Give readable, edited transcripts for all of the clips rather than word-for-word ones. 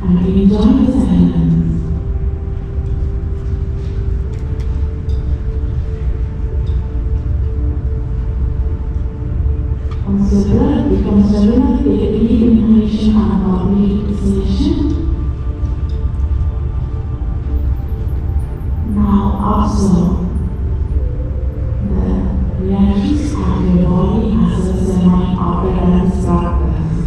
and enjoy the silence. Once your breath becomes regular, take a deep inhalation and a complete exhalation. Now observe the reactions of your body as well as your mind after this practice.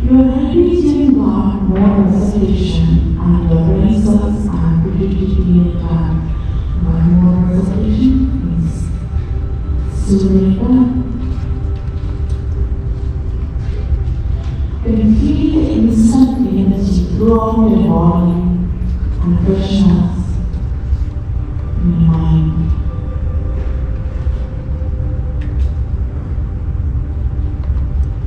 You are reaching God more recitation and your brain cells and pituitary being done. But more recitation is Sureka. You can feel the instant energy throughout your body and freshness in your mind.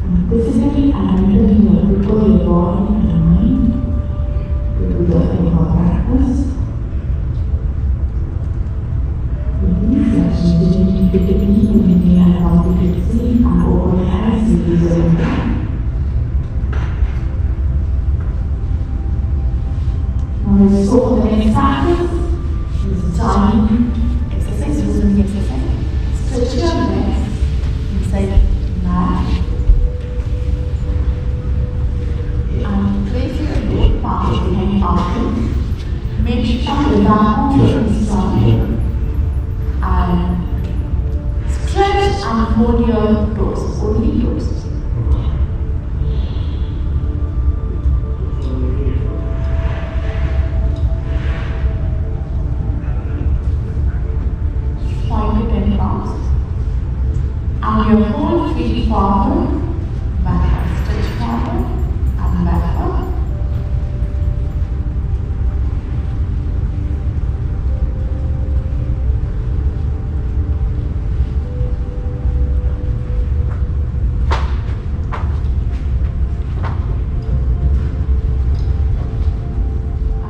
And physically and mentally you prepare your body and your mind to do the yoga practice. With these sessions, you need to take a deep inhale and complete sleep and open your eyes to visualize that. So the next practice is time exercise, using the exercise. Stretch your legs inside mat and place your both palms behind pumpkin. Make sure the back is strong and stretch and hold your toes, only toes. And your whole feet forward, backward, stretch forward and backward.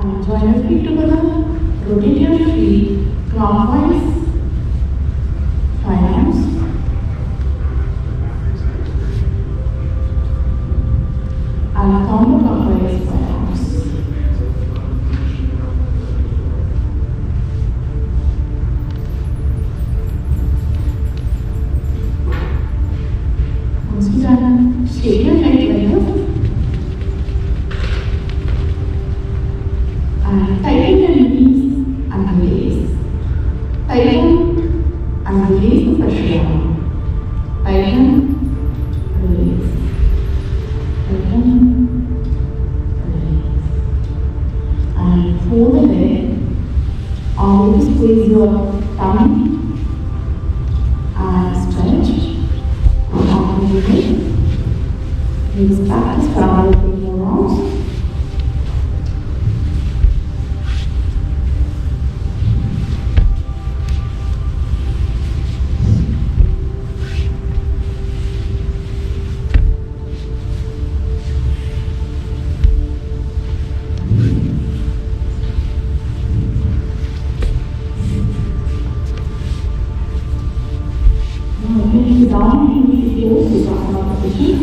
And join your feet together, rotate your feet clockwise 5 times. And counterclockwise 5 times. Once you're done, straighten your leg like this. And tighten your knees and release. Tighten and release the pressure down. Tighten, release. Tighten. And hold the leg, always squeeze your tummy and stretch and open the leg. Please practice for another 3 more rounds. Down into the toes to Prana position.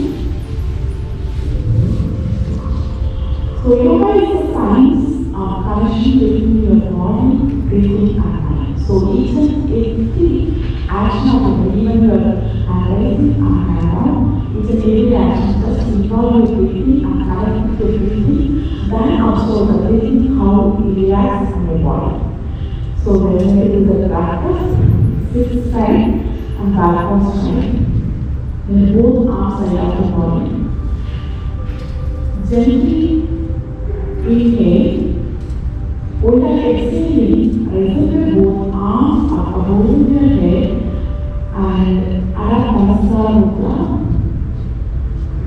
So yoga is a science of connection between your body, breathing and mind. So each and every action of the body, when you are rising and hand down, each and every action just involve your breathing and connect with your breathing. Then observe the breathing, how it relaxes in your body. So when you do the practice, sit side and backward straight. Then both arms side of the body. Gently inhale. While exhaling, raise both arms up above your head and add Pranasayans mudra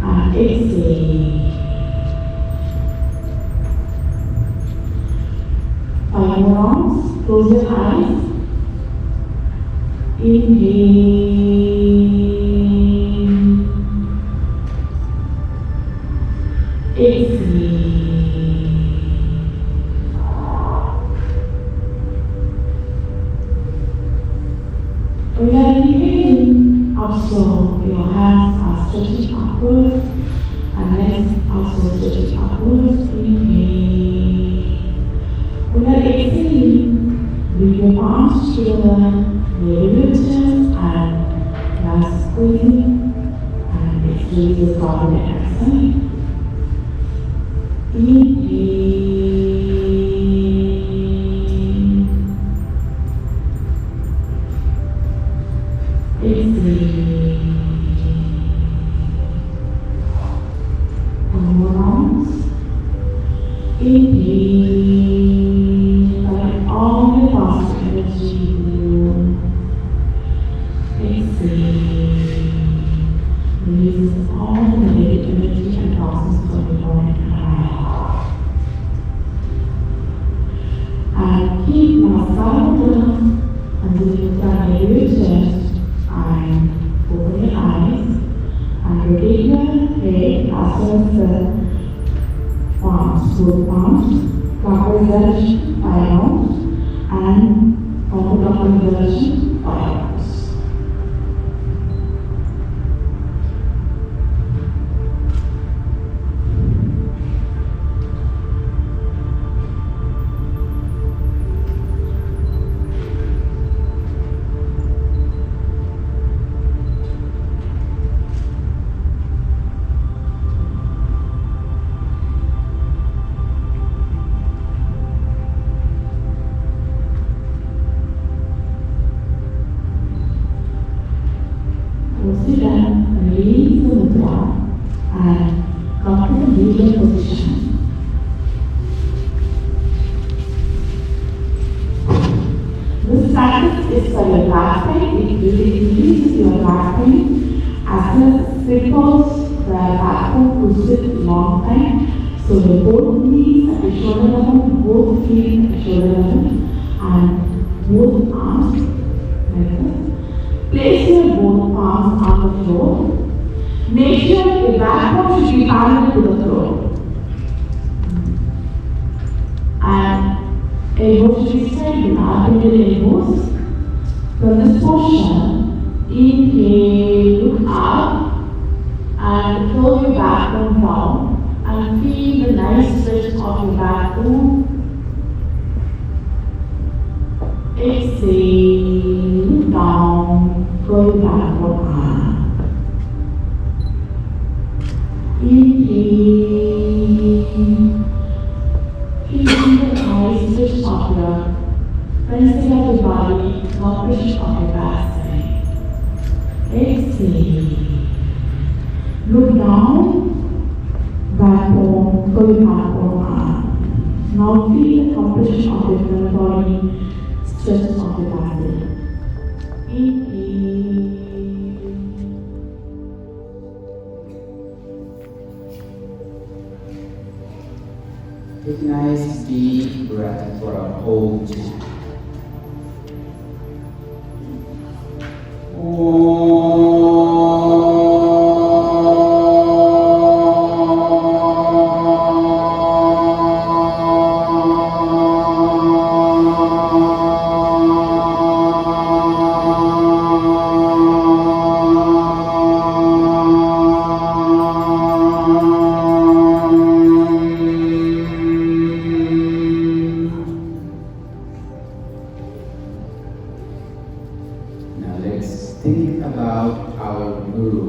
and exhale. 5 more rounds. Close your eyes. Inhale, exhale. When you are inhaling, observe your hands are stretching upwards and legs also stretching upwards. squeezing and extreme the carbon dioxide. Inhale. Exhale. 2 more rounds. Inhale. Collect all the positive energy in you. Exhale. Release all the negative energy and toxins from your body and mind. And keep Namaskara until you can hear your chest and open your eyes and rotate your head as well as the palms, both palms, clockwise direction 5 rounds and counterclockwise direction 5 rounds. Release the mudra and come to the medium position. This practice is for your back pain. It really increases your back pain as well as cripples the backbone to sit long time. So your both knees at the shoulder level, both feet at the shoulder level, and both arms like this. Place your both palms on the floor. Make sure your backbone should be parallel to the floor. And elbows should be straight with articulated elbows. From this position, inhale, look up and curl your backbone down and feel the nice stretch of your backbone. Exhale, look down, curl your backbone up. Inhale, feel the nice stretch of your pressing of your body, compression of your backside. Exhale. Look down, backbone, curl your backbone up. Now feel the compression of your front body, stretch of your backside. Inhale. Take a nice deep breath for a whole time. Now let's think about our Guru.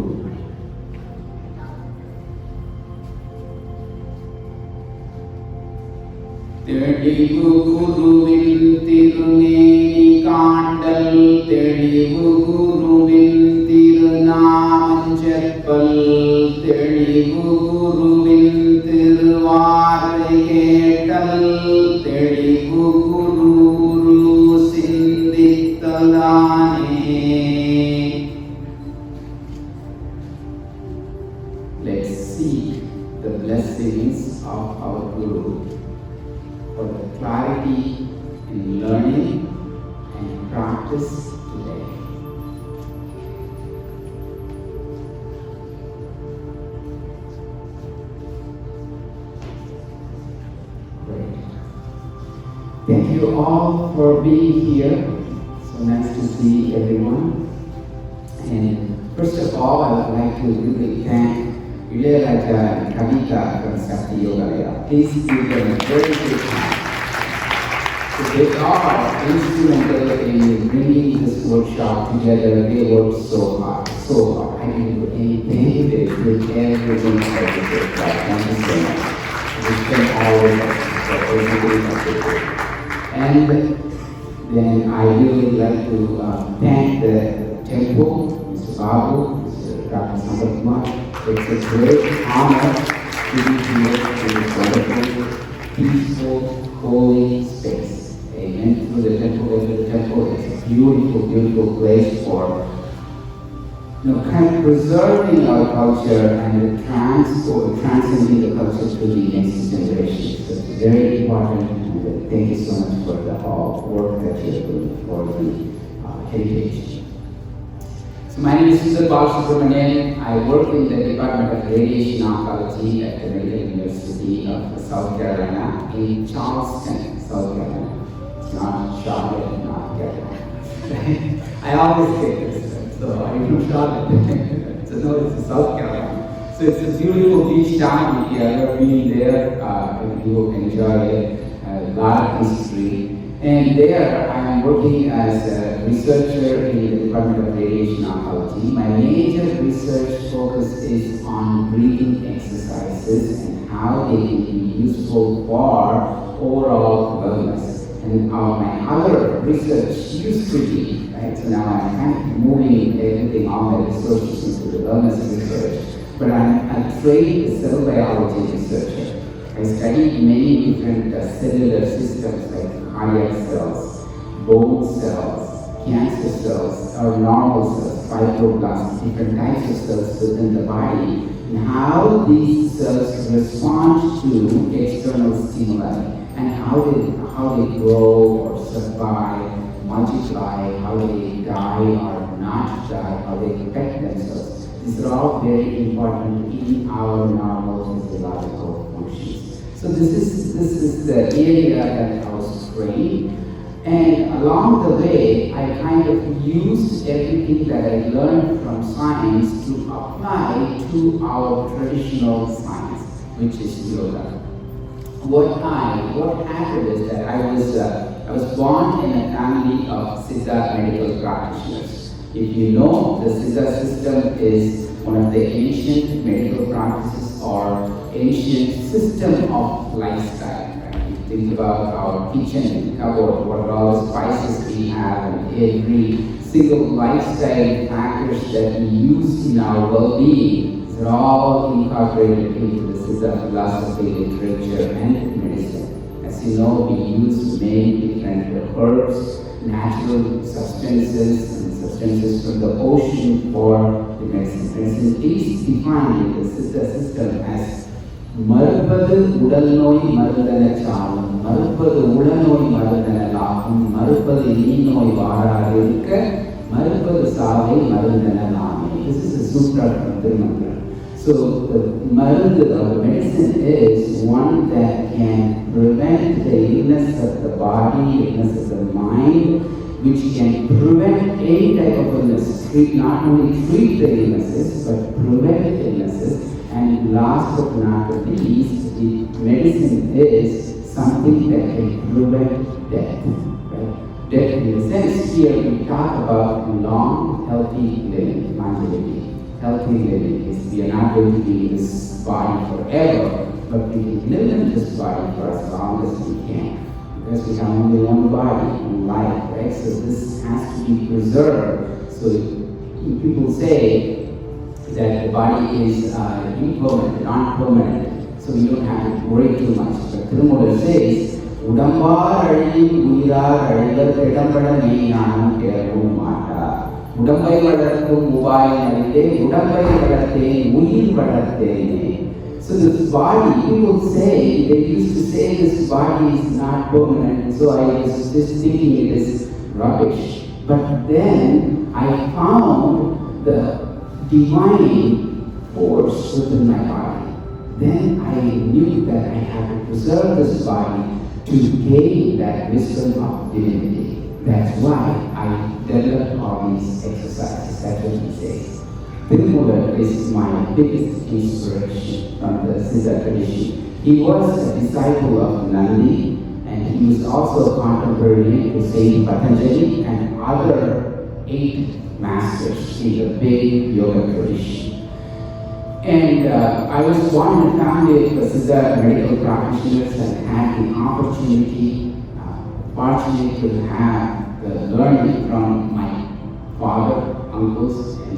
தெளிவு குருவின் திருமேனி காண்டல் தெளிவு குருவின் திருநாமஞ்செப்பல் தெளிவு குருவின் திருவாரை கேட்டல் தெளிவு குரு சிந்தித்தலானே. Let's seek the blessings of our Guru for the clarity in learning and practice today. Great. Thank you all for being here. So nice to see everyone. And first of all, I would like to really thank Ilayaraja and Kavita from Sakthi Yogalaya. Please give them a very big hand. So they are instrumental in bringing this workshop together. They worked so hard, so hard. I didn't do anything. They did everything I did. Thank you so much. We spent hours for everything that they did. And then I really like to thank the temple, Mr. Babu, Mr. Dr. Sundar Balasubramaniam. It's a great honor to be here in this wonderful, peaceful, holy space. Amen. Through the temple, it's a beautiful, beautiful place for kind of preserving our culture and transcending the culture to the next generation. So it's very important, and thank you so much for the whole work that you're doing for the heritage. So my name is Sundar Balasubramaniam. I work in the Department of Radiation Oncology at the Tamilian University of South Carolina in Charleston, South Carolina. It's not Charlotte, North Carolina. I always get this, so I do Charlotte. So no, it's South Carolina. So it's a beautiful beach town. If you ever been there, you will enjoy it. A lot of history. And there, I am working as a researcher in the Department of Radiation Oncology. My major research focus is on breathing exercises and how they can be useful for overall wellness. And my other research used to be, right? So now I'm kind of moving everything, all my researches into the wellness research. But I'm a trained cell biology researcher. I studied many different cellular systems like cardiac cells, bone cells, cancer cells, or normal cells, fibroblasts, different types of cells within the body, and how these cells respond to external stimuli, and how they grow or survive, multiply, how they die or not die, how they protect themselves. These are all very important in our normal physiological functions. So this is the area that I was trained, and along the way I kind of used everything that I learned from science to apply to our traditional science, which is yoga. What happened is that I was born in a family of Siddhar medical practitioners. If you know, the Siddhar system is one of the ancient medical practices or ancient system of lifestyle. Right? You think about our kitchen cupboard, what all the spices we have, and every single lifestyle factors that we use in our well-being. They're all incorporated into the Siddhar philosophy, literature, and medicine. As you know, we use many different herbs, natural substances, and substances from the ocean for the medicine. Medicine is defined in the Siddhar system as மறுப்பது உடல் நோய் மருந்தன சாவும் மறுப்பது உடநோய் மருந்தன லாகும் மறுப்பது நீ நோய் வாராது இருக்க மறுப்பது சாவை மருந்தன நாமே. This is a sutra from Thirumoolar. So the marundu or the medicine is one that can prevent the illness of the body, illness of the mind, which can prevent any type of illness. Not only treat the illnesses, but prevent illnesses. And last but not the least, the medicine is something that can prevent death. Right? Death, in the sense here, we talk about long, healthy living, longevity. Healthy living is we are not going to be in this body forever, but we can live in this body for as long as we can. Because we have only one body, one life, right? So this has to be preserved. So people say that the body is impermanent, non-permanent, so we don't have to worry too much. But Thirumoolar says, Udambar Azhiyum Uyirar Azhivar Kedambada Meinyanam Keravum Mata. Udambai Vadarthum Ubayam Arinde, Udambai Vadarthen, Uyir Vadarthene. So this body, people say, they used to say this body is not permanent, so I was just thinking it is rubbish. But then I found the divine force within my body. Then I knew that I had to preserve this body to gain that wisdom of divinity. That's why I developed all these exercises. That's what he says. Thirumoolar is my biggest inspiration from the Siddhar tradition. He was a disciple of Nandi, and he was also contemporary to Saint Patanjali and other 8 masters in the big yoga tradition. And I was born in a family of Siddhar medical practitioners and had the opportunity, fortunate to have the learning from my father, uncles, and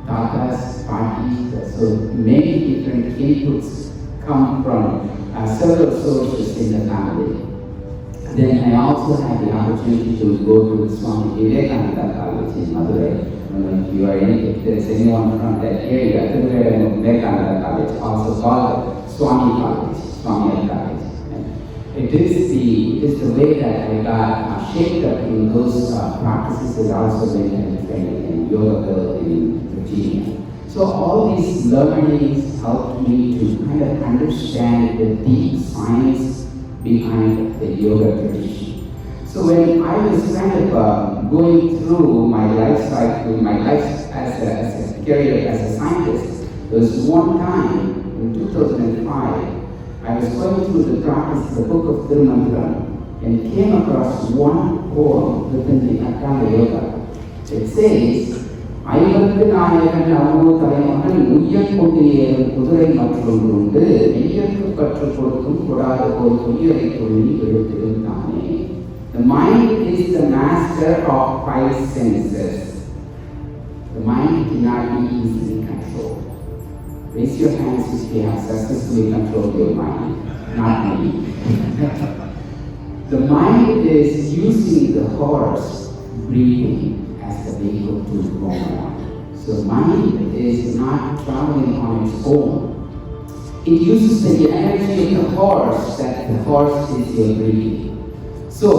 tatas, parties. So many different inputs come from several sources in the family. Then I also had the opportunity to go to Swami Vivekananda College in Madurai. I don't know if you are if there is anyone from that area, Vivekananda College, also called Swami College, Swami College. It is the way that I got shaped up in those practices that also made me trained in yoga in Virginia. So all these learnings helped me to kind of understand the deep science behind the yoga tradition. So when I was kind of going through my life cycle, my life as a career as a scientist, there was one time in 2005, I was going through the practice, the book of Thirumoolar, and came across one poem within the Atanga Yoga. It says, ஐவருக்கு நாயகன் அவ்வளோ தலைமகன் உய்யக் கொண்டு ஏறும் குதிரை மற்றும் உண்டு மெய்யற்கு கற்றுக் கொடுக்கும் கொடாத ஒரு பொய்யரை தொழில் எடுத்திருந்தானே. The mind is the master of 5 senses. The mind cannot be easily controlled. Raise your hands if you have successfully controlled your mind, not me. The mind is using the horse breathing as the vehicle to go on. So mind is not traveling on its own. It uses the energy of the horse, that the horse is your breathing. So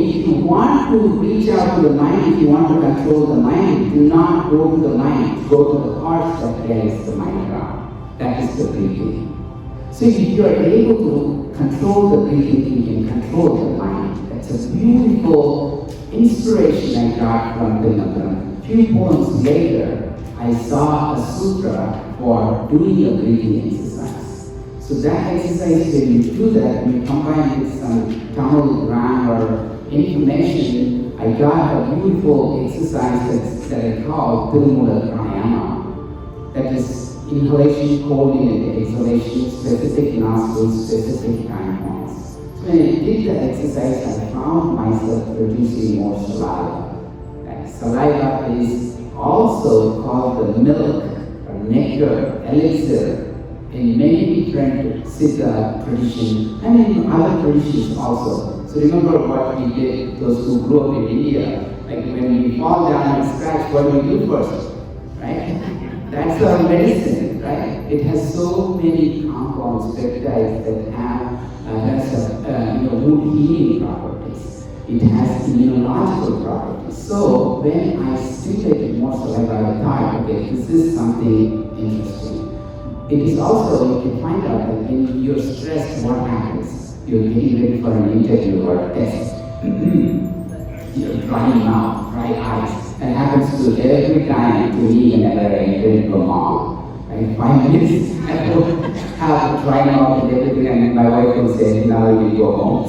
if you want to reach out to the mind, if you want to control the mind, do not go to the mind, go to the horse that carries the mind around. That is the breathing. So if you are able to control the breathing, you can control the mind. That's a beautiful inspiration I got from Thirumoolar. Few poems later, I saw a sutra for doing a breathing exercise. So that exercise, when you do that, when you combine with some Tamil grammar information, I got a beautiful exercise that I call Thirumoolar Pranayama. That is inhalation, holding, and exhalation, specific nostrils, specific time points. So when I did that exercise, I found myself producing more saliva. Saliva is also called the milk or nectar, elixir in many different Siddhar traditions and in other traditions also. So remember what we did, those who grew up in India, like when we fall down and scratch, what do we do first? Right? That's our medicine, right? It has so many compounds, peptides that have mood healing properties. It has immunological properties. So when I stimulated more saliva, I thought, okay, this is something interesting. It is also, you can find out that when you're stressed, what happens? You're getting ready for an interview or a test. You're dry mouth, dry eyes. That happens to every time to me whenever I enter into a mall. Right? 5 minutes, I will have a dry mouth and everything, and my wife will say, now you go home.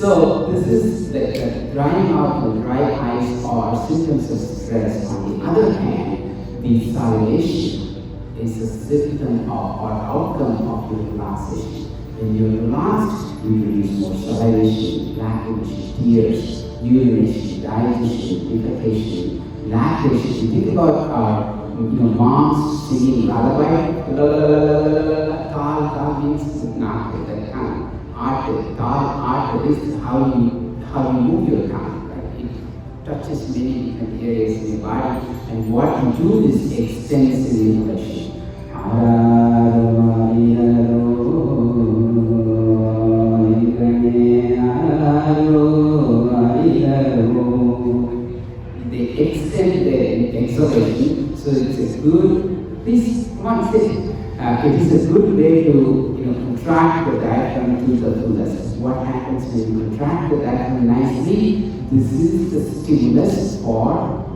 So this is the dry mouth and dry eyes are symptoms of stress. On the other hand, the salivation is a symptom or outcome of your relaxation. When you're relaxed, you produce more salivation, lacrimation, tears, urination, digestion, defecation, lactation. Think about moms singing lullaby. Tal means not with the tongue. Art is how you move your tongue. Right? It touches many different areas in your body, and what you do is extensive inhalation. They extend their exhalation, so it's a good. Please come on, sit. It is a good way to contract the diaphragm to the fullest. What happens when you contract the diaphragm nicely? This is the stimulus for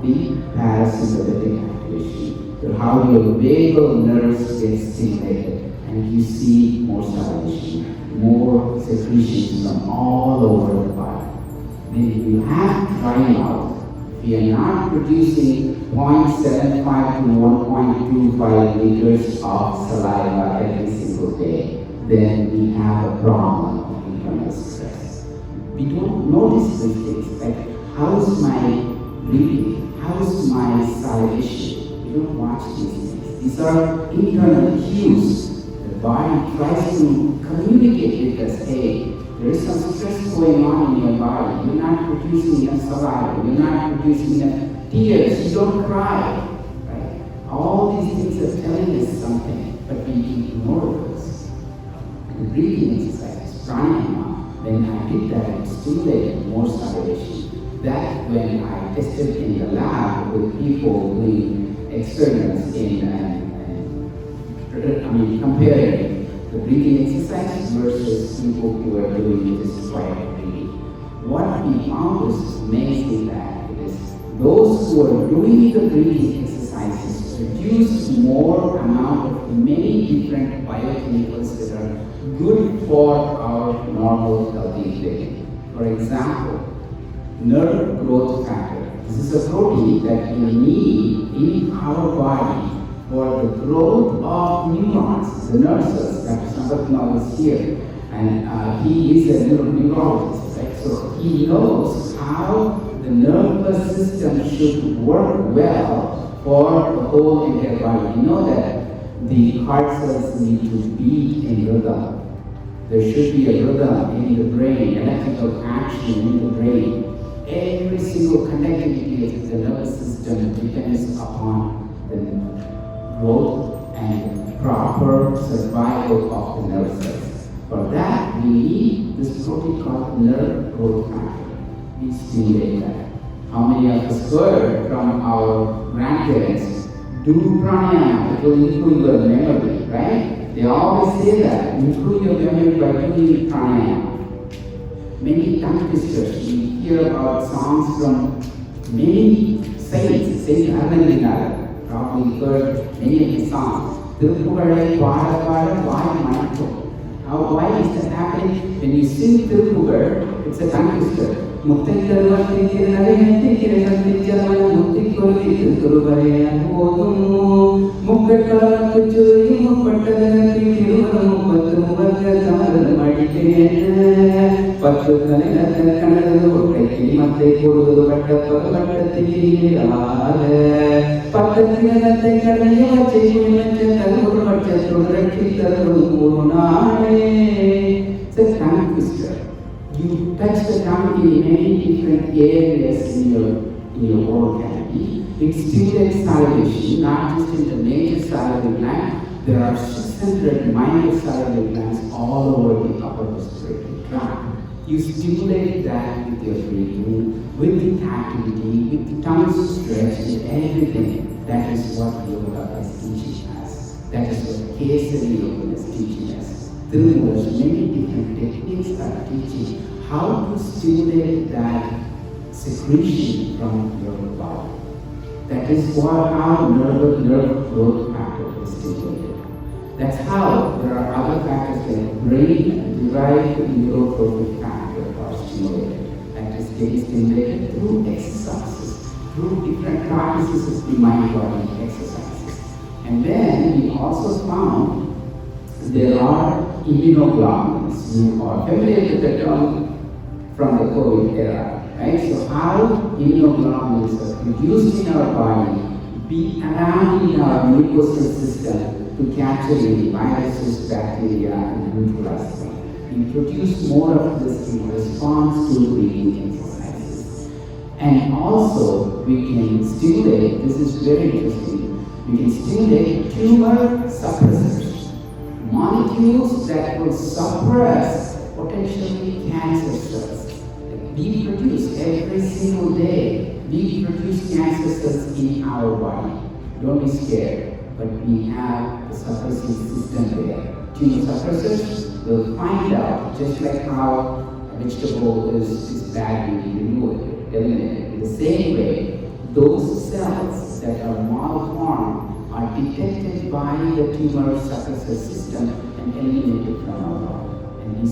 the parasympathetic activation. So how your vagal nerves get stimulated, and you see more salivation. more secretions from all over the body. Then you have dry mouth. If we are not producing 0.75 to 1.25 liters of saliva every single day, then we have a problem of internal stress. We don't notice these things, like how is my breathing, how is my salivation. We don't watch these things. These are internal cues. The body tries to communicate with us, hey, there is some stress going on in your body. You're not producing enough saliva. You're not producing enough tears. You don't cry. Right? All these things are telling us something, but we ignore those. The breathing exercises, Pranayama, when I did that, it stimulated more salivation. That when I tested in the lab with people doing experiments comparing the breathing exercises versus people who are doing this quiet breathing. What we found was amazing that it is those who are doing the breathing exercises produce more amount of many different biochemicals that are good for our normal healthy living. For example, nerve growth factor. This is a protein that we need in our body for the growth of neurons, the nerve cells. Dr. Sundar is here, and he is a neurologist, right? So he knows how the nervous system should work well for the whole entire body. We know that the heart cells need to beat in rhythm. There should be a rhythm in the brain, electrical action in the brain. Every single connectivity of the nervous system depends upon the growth and proper survival of the nerve cells. For that, we need this protein called nerve growth factor. We stimulate that. How many of us heard from our grandparents, do pranayama, it will improve your memory, right? They always say that, improve your memory by doing pranayama. Many tongue twisters, we hear about songs from many saints, Saint Arnavindar. Probably heard many of the songs. Thirumoolar, why mindful? Why is that happening? When you sing Thirumoolar, it's a tongue twister. It's a tongue twister. You touch the tongue in many different areas in your oral cavity. It stimulates salivation, not just in the major salivary gland. There are 600 minor salivary glands all over the upper respiratory tract. You stimulate that with your breathing, with the activity, with the tongue stretch, with everything. That is what yoga is teaching us. That is what Kesari Yoga is teaching us. Thirumoolar's many different techniques are teaching how to stimulate that secretion from your body. That is how nerve growth factor is stimulated. That's how there are other factors like brain-derived neurotrophic factor are stimulated. That is getting stimulated through exercises, through different practices of the mind-body exercises. And then we also found there are immunoglobulins. You are familiar with the term from the COVID era, right? So how immunoglobulins are produced in our body, be around in our mucosal system to capture any viruses, bacteria, and neutralize them. We produce more of this in response to breathing exercises. And also, we can stimulate, this is very interesting, we can stimulate tumor suppressors, molecules that will suppress potentially cancer cells. We produce every single day, we produce cancer cells in our body. Don't be scared, but we have the suppressing system there. Tumor suppressors will find out, just like how a vegetable is bad, we remove it, eliminate it. In the same way, those cells that are malformed are detected by the tumor suppressor system and eliminated from our body. and we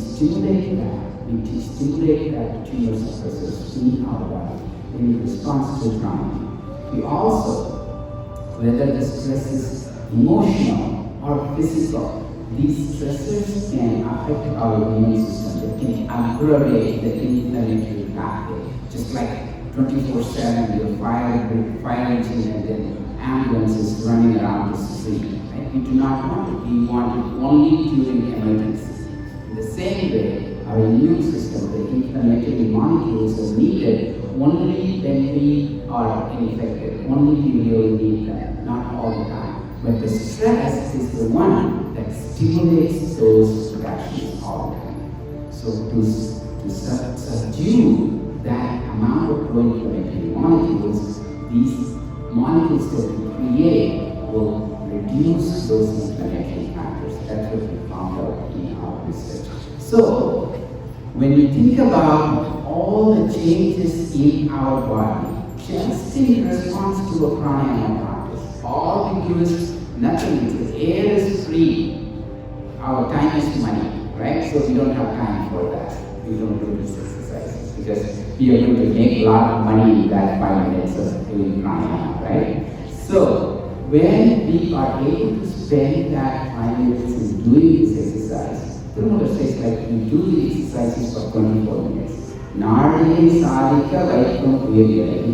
stimulate that tumor suppressors in our body in response to trauma. We also, whether the stress is emotional or physical, these stressors can affect our immune system. They can aggravate the inflammatory pathway. Just like 24/7, your fire engine and then ambulances running around the street. Right? We do not want it. We want it only during emergency. In the same way, our immune system, the inflammatory molecules are needed only when we are infected. Only we really need them, not all the time. But the stress is the one that stimulates those reactions all the time. So to subdue that amount of pro-inflammatory molecules, these molecules that we create will reduce those inflammatory factors. That's what we found out in our research. So when we think about all the changes in our body, just in response to a pranayama practice, all we do is nothing. The air is free. Our time is money, right? So we don't have time for that. We don't do these exercises because we are going to make a lot of money in that 5 minutes of doing pranayama, right? So when we are able to spend that 5 minutes in doing this exercise, Thirumoolar says like we do the exercises for 24 minutes. If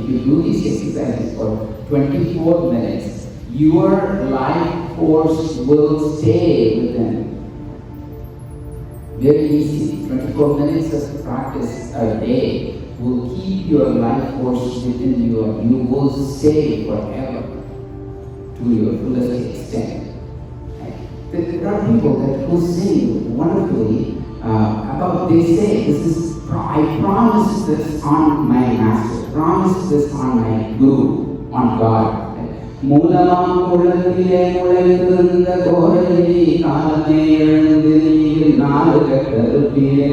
you do these exercises for 24 minutes, your life force will stay within. Very easy. 24 minutes of practice a day will keep your life force within you, and you will stay forever to your fullest extent. There are people who sing wonderfully about, they say, I promise this on my master, promise this on my guru, on God. மூலமாம் குளத்திலே முளைத்திருந்த கோரையை காலமே எழுந்து நீர் நாடு கட்டறுப்பிலே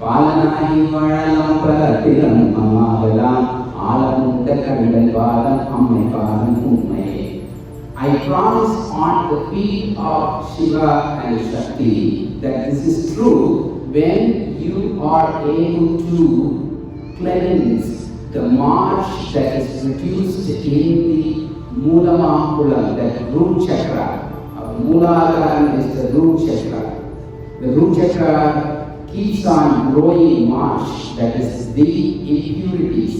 பாலனாகி வாழலாம் பலத்திலும் அம்மாவெல்லாம் ஆலமுண்ட கண்டன் பாதம் அம்மை பாதம் உண்மையே. I promise on the feet of Shiva and Shakti that this is true when you are able to cleanse the march that is produced in the Moolamangkulam, that root chakra. Mooladharam is the root chakra. The root chakra keeps on growing march, that is the impurities.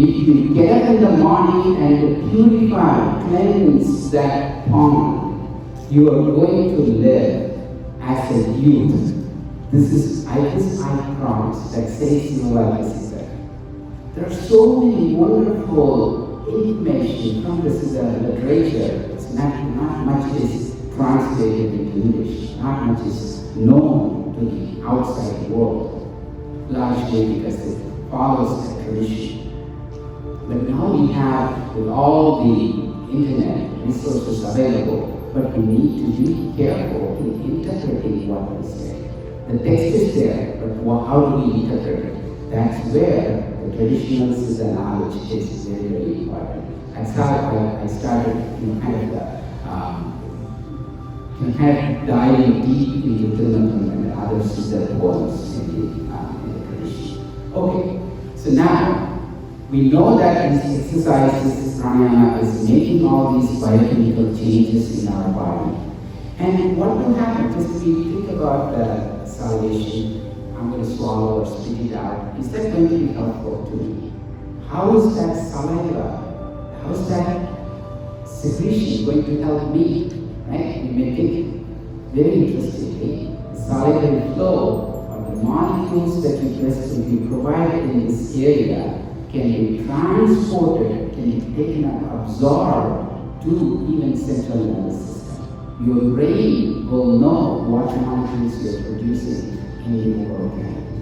If you get up in the morning and purify, cleanse that pond, you are going to live as a youth. This I promise, that says your life is Siddhar. There are so many wonderful information from the Siddhar literature. It's not much is translated into English, not much is known to the outside world, largely because it follows the tradition. But now we have, with all the internet resources available, but we need to be careful in interpreting what we say. The text is there, but how do we interpret it? That's where the traditional Siddha knowledge is very, very important. That's how I started diving deep into Thirumoolar and other Siddha poems in the tradition. Okay, so now we know that these exercises, pranayama, is making all these biochemical changes in our body. And what will happen? Just we think about salivation. I'm going to swallow or spit it out. Is that going to be helpful to me? How is that saliva, how is that secretion going to help me? Right? You may think, very interestingly, the salivary flow or the molecules that you provide in this area can be transported, can be taken up, absorbed to even central nervous system. Your brain will know what molecules you are producing in your organism.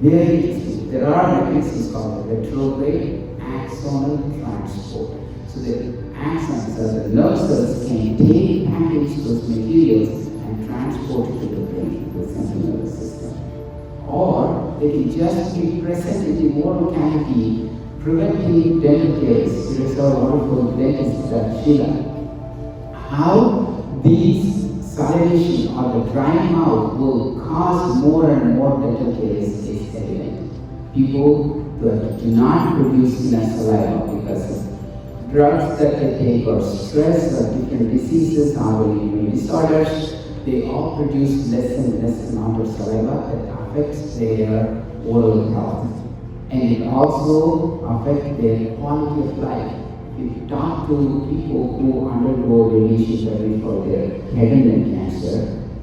Very interesting. There are mechanisms called retrograde axonal transport. So the axons, or the nerve cells, can package those materials and transport it to the brain, to the central nervous system. Or they can just be present in the moral cavity, preventing dental caries. There is a wonderful dentist, Sheila. How these salivation or the dry mouth will cause more and more dental caries is evident. People do not produce enough saliva because of drugs that they take or stress or different diseases, autoimmune disorders. They all produce less and less amount of saliva that affects their oral health. And it also affects their quality of life. If you talk to people who undergo radiation therapy for their head and neck cancer,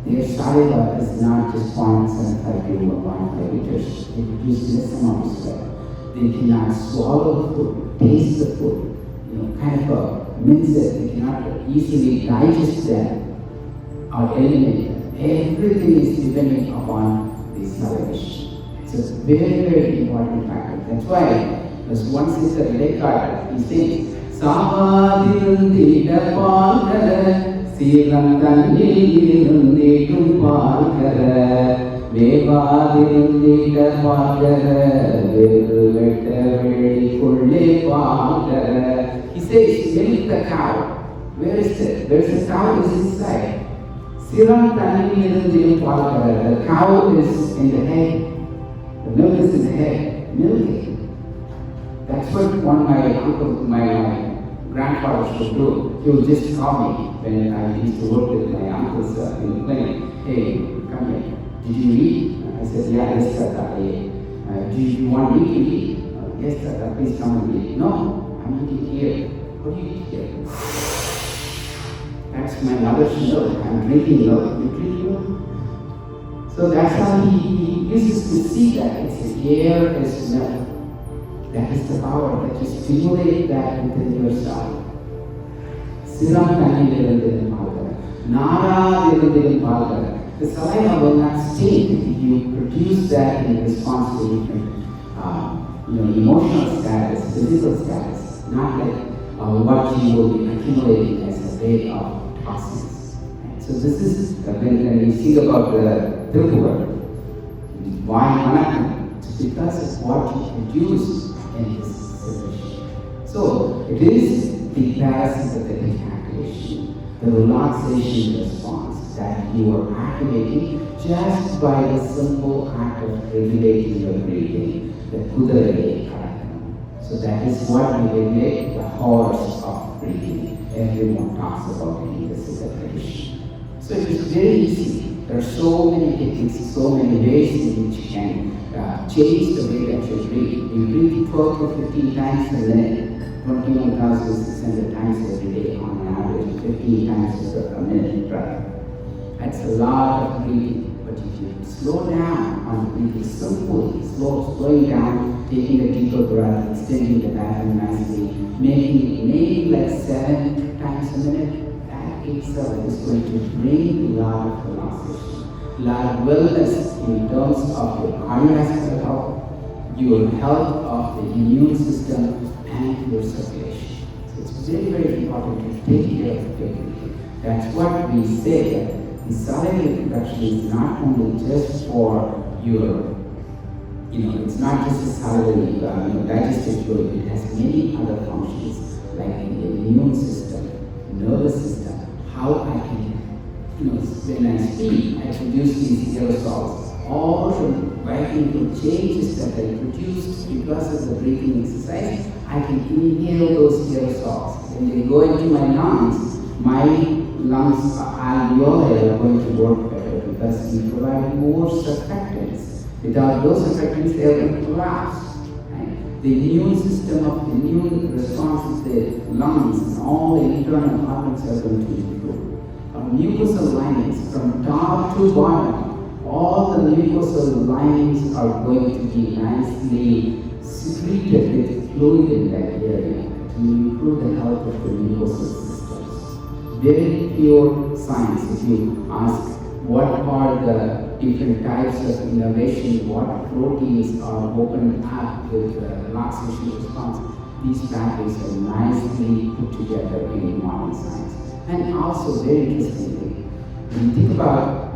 their saliva is not just 0.75 or 0.5 liters. They produce less amount of saliva. They cannot swallow the food, taste the food, kind of mince it. They cannot easily digest them or eliminate them. Everything is dependent upon the salivation. It's a very, very important factor. That's why there's one sister, Lekar, he says, Savadilundita Palkara, Siram Tannilunditum Palkara, Vevadilundita Palkara, Vilvetta Velikulle Palkara. He says, milk the cow. Where is it? There's a cow is inside. Siram Tannilunditum Palkara. The cow is in the head. The milk is in the head. Milk it. That's what one of my uncles, my grandfathers would do. He would just call me when I used to work with my uncles in the clinic. Hey, come here. Did you eat? I said, yeah, yes, Tata, I ate. Do you want me to eat? Yes, Tata, please come and eat. No, I'm eating here. What do you eat here? That's my mother's milk. I'm drinking milk. You drink milk? So that's how he uses to see that it's the air is milk. That is the power that you stimulate that within yourself. Siram Tannilunditum Palkara. Nara Dilunditum Palkara. The saliva will not stink if you produce that in response to different emotional status, physical status, not like what you will be accumulating as a day of toxins. Right? So this is when we think about the Thirumoolar. Why Manakam? It's because of what you produce in this situation. So it is the parasympathetic activation, the relaxation response that you are activating just by the simple act of regulating your breathing, the Kudalini Karakam. So that is what we regulate, the horse of breathing. Everyone talks about it in the Siddhar tradition. So it is very easy. There are so many techniques, so many ways in which you can change the way that you breathe. You breathe 12 to 15 times a minute, 21,600 times every day on an average, 15 times a minute, right? That's a lot of breathing. But if you slow down on the breathing, simply slowing down, taking a deeper breath, extending the diaphragm nicely, making it maybe like 7 times a minute, that itself is going to bring a lot of relaxation, a lot of wellness in terms of your cardiovascular health, your health of the immune system, and your circulation. So it's very, very important to take care of your breathing. That's what we say, that the salivary production is not only just for your, it's not just a salivary digestive fluid, it has many other functions like the immune system, nervous system, how I can, when I speak, I produce these aerosols. All the biochemical changes that I produce because of the breathing exercise, I can inhale those aerosols. When they go into my lungs alveoli are going to work better because we provide more surfactants. Without those surfactants, they are going to collapse. Right? The immune system of the immune response of the lungs and all the internal organs are going to improve. Our mucosal linings from top to bottom, all the mucosal linings are going to be nicely secreted with fluid in that area to improve the health of the mucosal systems. Very pure science. If you ask what are the different types of innervation, what proteins are opened up with the relaxation response, these pathways are nicely put together in modern science. And also very interestingly, when you think about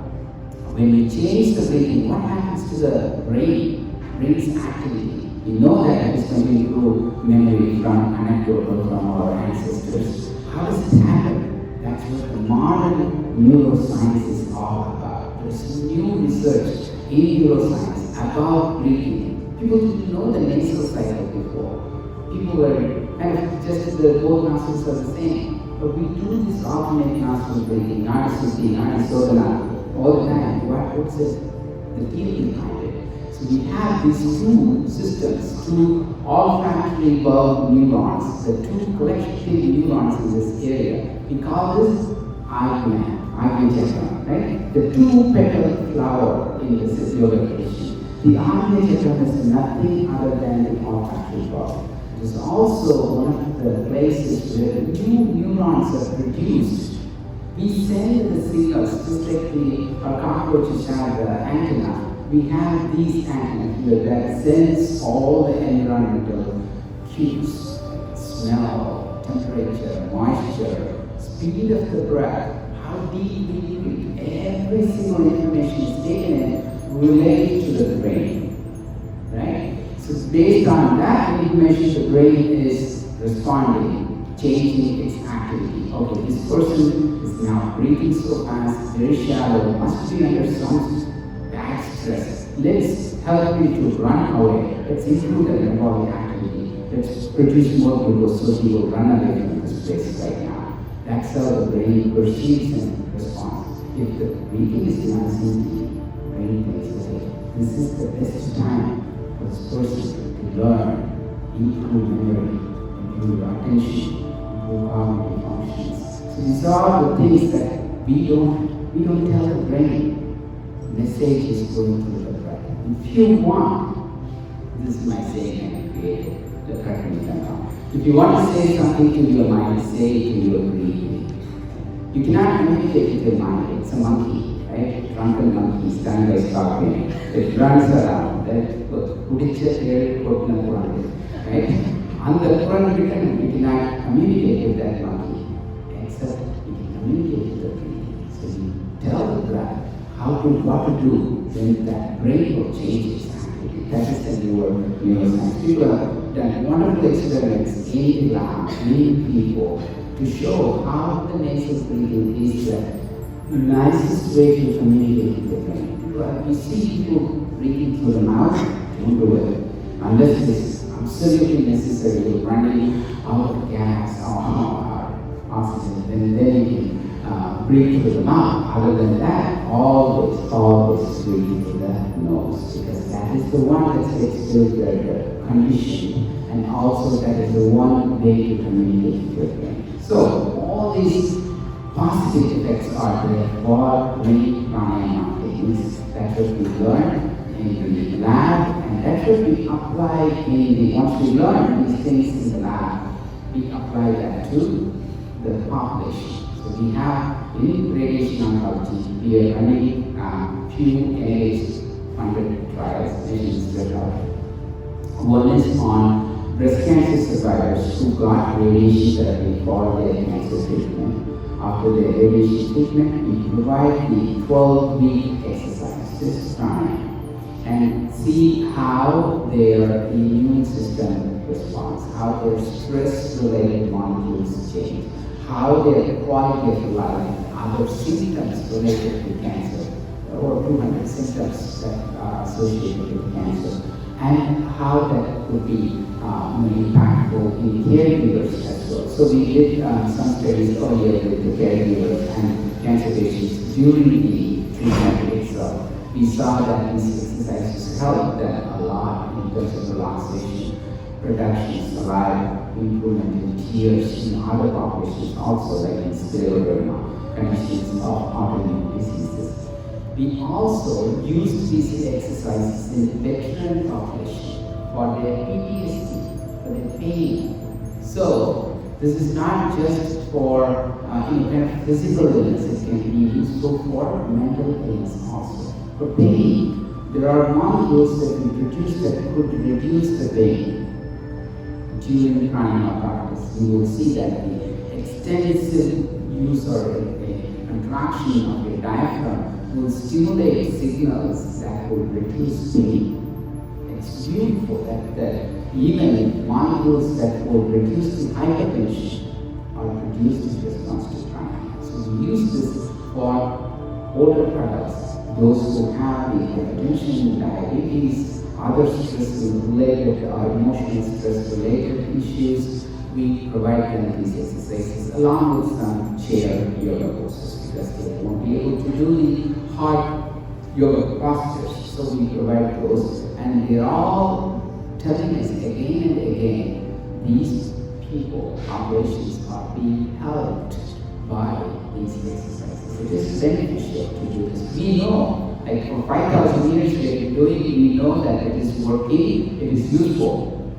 when we change the breathing, what happens to the brain's activity? We know that it is going to improve memory from anecdotal from our ancestors. How does it happen? That's what the modern neuroscience is all about. There's new research in neuroscience about breathing. People didn't know the nasal cycle before. People were kind of just both nostrils are the same. But we do this alternate nostril breathing, not Siddhi, not Sodana, all the time. What's the theory behind it? So we have these two systems, two olfactory bulb neurons, the two collective neurons in this area. We call this eye gland, eye chakra, right? The two petal flower in the yoga tradition. The eye chakra is nothing other than the olfactory bulb. It is also one of the places where new neurons are produced. We send the signals, just like our cockroaches have the antenna. We have these antennas here that sense all the environmental cues, smell, temperature, moisture, speed of the breath, how deep we breathe. Every single information is taken and related to the brain, right? So based on that information, the brain is responding, changing its activity. Okay, this person is now breathing so fast, very shallow, must be under some bad stress. Let's help you to run away. Let's improve the metabolic activity. Let's produce more glucose so he will run away from this place right now. That's how the brain perceives and responds. If the breathing is nice and deep, the brain thinks, okay, this is the best time for this person to learn, improve memory, improve attention, improve cognitive functions. So these are the things that we don't tell the brain. Message is going through the breath. If you want, this is my saying I created, the Pranayama. If you want to say something to your mind, say it to your breathing. You cannot communicate with your mind. It's a monkey, right? Drunken monkey, stand by scorpion. It runs around. Right? On the front written, you cannot communicate with that monkey, except you can communicate with the breathing. So you tell the breath what to do, then that brain will change its activity. That is the neuroscience. People have done wonderful experiments in the lab, in people, to show how the nasal breathing is the nicest way to communicate with the brain. We see people breathing through the mouth, don't do it. Unless it is absolutely necessary, you're running out of gas or oxygen, then you can breathe through the mouth. Other than that, always breathe through the nose, because that is the one that gets the condition, and also that is the one way to communicate with your brain. So all these positive effects are there for many pranayama techniques. That what we learn in the lab, and that what we apply once we learn these things in the lab, we apply that to the population. So we have in radiation oncology, we are running few NIH-funded trials in Siddhar. One is on breast cancer survivors who got radiation therapy for their cancer treatment. After their radiation treatment, we provide the 12-week exercise, this Prana, and see how their immune system responds, how their stress-related molecules change, how their quality of life, other symptoms related to cancer, over 200 symptoms that are associated with cancer, and how that could be impactful in caregivers as well. So we did some studies earlier with the caregivers and cancer patients during the treatment itself. We saw that these exercises helped them a lot in terms of relaxation, reduction of saliva, improvement in tears in other populations, also like in scleroderma, conditions of autoimmune diseases. We also used these exercises in the veteran population for their PTSD, for their pain. So this is not just for kind of physical illness, it can be useful for mental illness also. For pain, there are molecules that we produce that could reduce the pain during pranayama practice. You will see that the extensive use or a contraction of your diaphragm will stimulate signals that will reduce pain. It's beautiful that even molecules that will reduce the hypertension are produced in response to pranayama. So we use this for older adults, those who have the hypertension, diabetes, other stress-related or emotional stress-related issues. We provide them these exercises along with some chair yoga poses because they won't be able to do the hard yoga postures. So we provide those, and they're all telling us again and again, these people, operations are being helped by these exercises. It is beneficial to do this. We know, like for 5,000 years we have been doing it, we know that it is working, it is useful,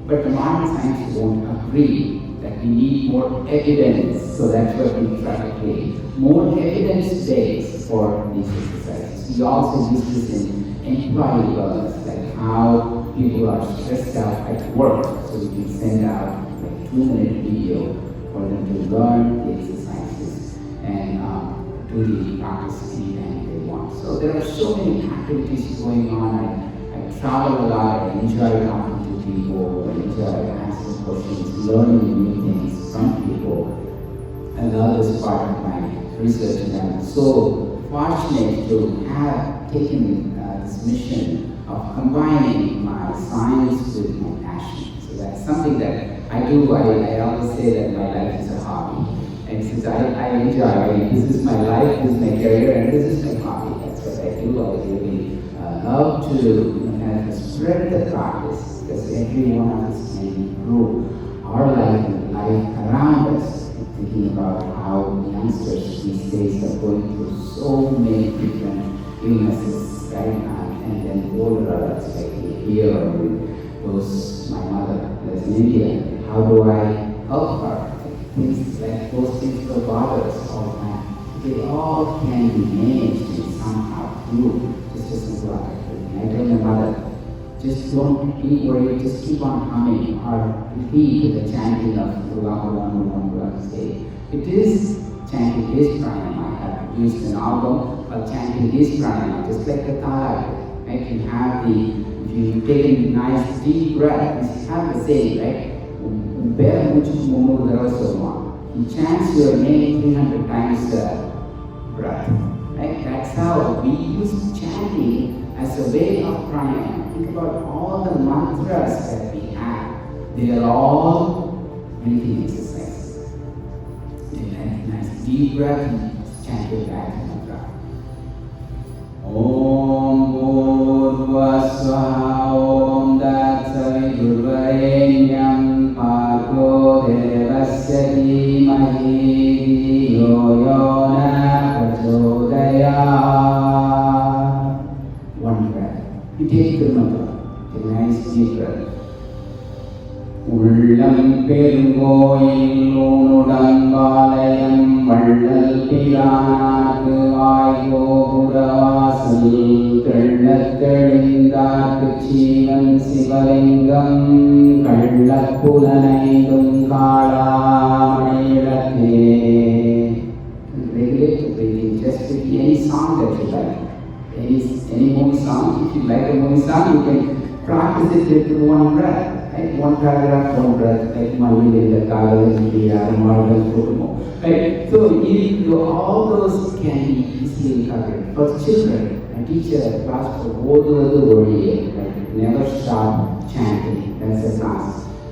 but the modern science won't agree that we need more evidence, so that's what we try to create. More evidence-based for these exercises. We also use this in employee wellness, like how people are stressed out at work, so we can send out like 2-minute video for them to learn the exercises and do the practice anytime they want. So there are so many activities going on. I travel a lot, I enjoy talking to people, I enjoy asking questions, learning new things from people. I love this part of my research, and I'm so fortunate to have taken this mission of combining my science with my passion. So that's something that I do. I always say that my life is a hobby. And since I enjoy, this is my life, this is my career, and this is my hobby. That's what I do. I really love to kind of spread the practice, because every one of us can improve our life and life around us. Thinking about how youngsters these days are going through so many different illnesses, right? And then older adults like here, or those, my mother lives in India. How do I help her? Things like those things that bother us all the time. They all can be managed in somehow through just a simple activity. I tell my mother, just don't be worried, just keep on humming or repeat the chanting of say. It is chanting his pranayama. I have produced an album of chanting his pranayama, just like the Thala. Right? You have if you take a nice deep breath, you have the same, right? He chants your name 300 times the breath. Right? That's how we use chanting as a way of pranayama. Think about all the mantras that we have. They are all breathing exercises. Nice deep breath and chant your back mantra. Om Bhurvasvaha Om Datsaviturvarenyam Bhargo Devasya Dhimahi Dhiyo Yona Prachodayat. One breath. You take the mantra. Take a nice deep breath. Ullam Perungoyil Unudan Balayam Vallal Piranakku Vayu Pudavasal Trillattelindakku Jeevan Sivalingam Kallappulanaidum Kalamanilake. Regulate the breathing just with any song that you like. Any movie song. If you like a movie song, you can practice it with one breath. Right? One paragraph, one breath, like Malvin, right? So all those can be easily covered. For children, I teach a class for like never stop chanting. That's a class.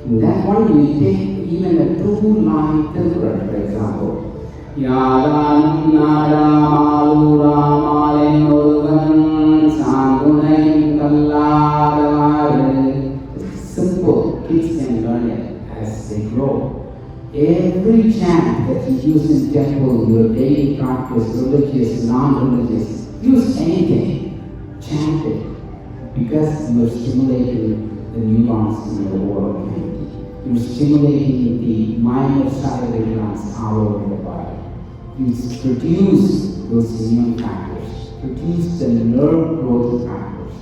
In that one, you take even a 2-line Thirumoolar, for example. Yadanam Nadamalu Ramalin Urvan Sangunayim Kalladavaru. Simple, kids can learn it as they grow. Every chant that you use in temple, your daily practice, religious, non-religious, use anything, chant it, because you are stimulating the neurons in your oral cavity. You are stimulating the minor salivary glands all over the body. You produce those immune factors, produce the nerve growth factors.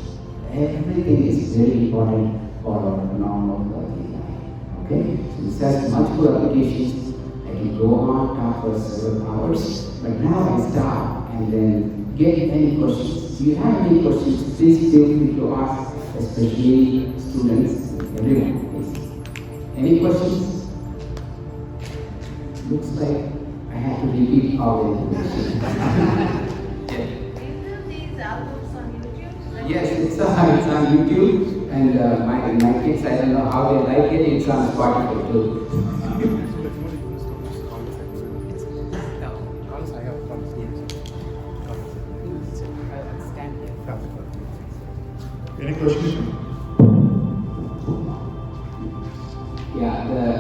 Everything is very important for our normal healthy life. Okay? So this has multiple applications. I can go on talk for several hours, but now I stop and then get any questions. If you have any questions, please feel free to ask, especially students, everyone, please. Any questions? Looks like I have to repeat all the information. Isn't these albums on YouTube? Yes, it's on YouTube, and my kids, I don't know how they like it. It's on Spotify too. Any questions? Yeah,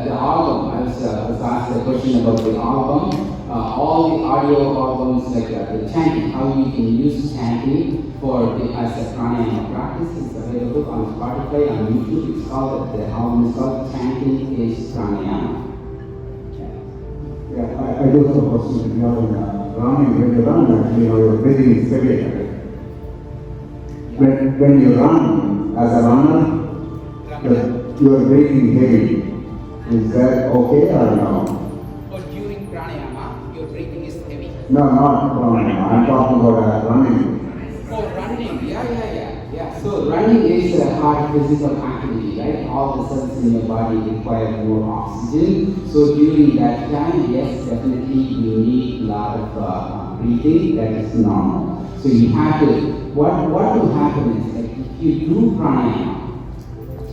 the album. I was asked a question about the album. All the audio albums, like the chanting, how you can use chanting as a pranayama practice is available on Spotify, on YouTube. It's called, the album is called Chanting is Pranayama. Yeah, I do have a question regarding running. When you run, actually, your breathing is heavy, right? When you run as a runner, you are breathing heavy. Is that okay or no? But during pranayama, your breathing is heavy. No, not running. I'm talking about running. Oh, running. Yeah. So running is a hard physical activity, right? All the cells in your body require more oxygen. So during that time, yes, definitely you need a lot of breathing. That is normal. So you have to. What will happen is that if you do pranayama,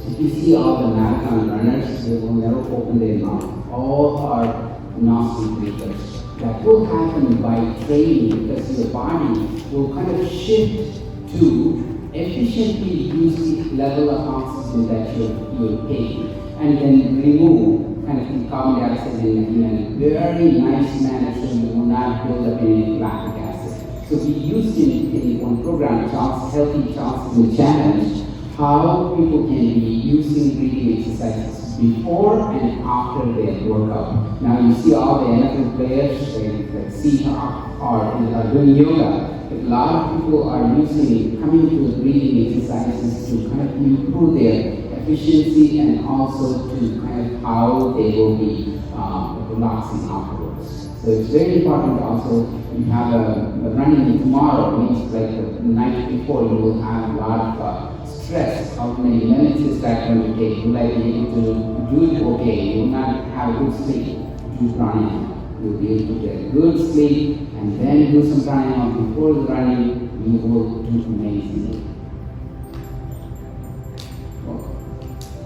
if you see all the marathon runners, they will never open their mouth. All are nostril breathers. That will happen by training, because your body will kind of shift to efficiently use the level of oxygen that you're taking, and then remove kind of the carbon dioxide in a very nice manner, so you will not build up any lactic acid. So we used in one program, Healthy Charleston Challenge, how people can be using breathing exercises before and after their workout. Now you see all the NFL players, like Siddhar, are doing yoga. But a lot of people are coming to breathing exercises to kind of improve their efficiency and also to kind of how they will be relaxing afterwards. So it's very important also, you have a running tomorrow, means like the night before you will have a lot of stress. How many minutes is that going to take? Will I be able to do it okay? You will not have good sleep. Do pranayama. You will be able to get good sleep and then do some pranayama before the running. You will do amazingly.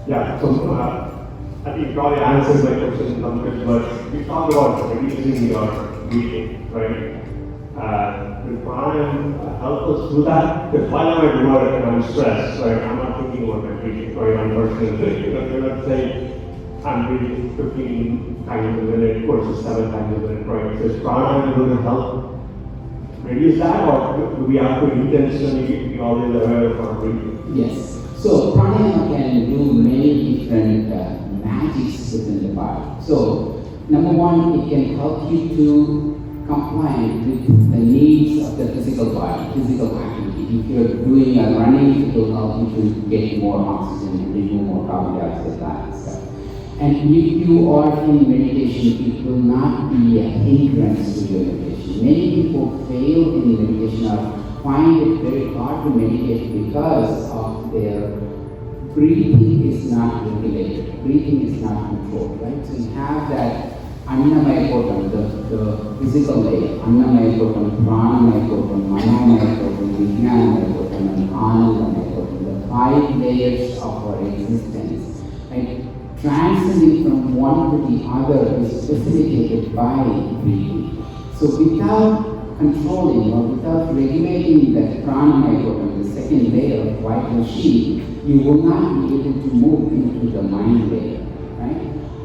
Yeah, so I think it probably answers my question some bit, but we talked about reducing your breathing, right? Will Prana help us do that? Because while I'm at work and I'm stressed, right, I'm not thinking about my breathing, right? I'm personally thinking, let's say I'm breathing 15 times a minute versus 7 times a minute, right? So is Prana going to help reduce that, or do we have to intentionally be always aware of our breathing? Yes. So pranayama can do many different magics within the body. So number one, it can help you to comply with the needs of the physical body, physical activity. If you're doing a running, it will help you to get more oxygen and remove more carbon dioxide, that and stuff. And if you are in meditation, it will not be a hindrance to your meditation. Many people fail in meditation or find it very hard to meditate because of their breathing is not regulated, breathing is not controlled, right? So you have that Annamaya Kotam, the physical layer, Annamaya Kotam, Pranamaya Kotam, Manomaya Kotam, Vijnanamaya Kotam, and Anandamaya Kotam, the 5 layers of our existence. Right? Transcending from one to the other is facilitated by breathing. So without controlling or without regulating that Pranamaya Kotam, the second layer of vital sheath, you will not be able to move into the mind layer. Right?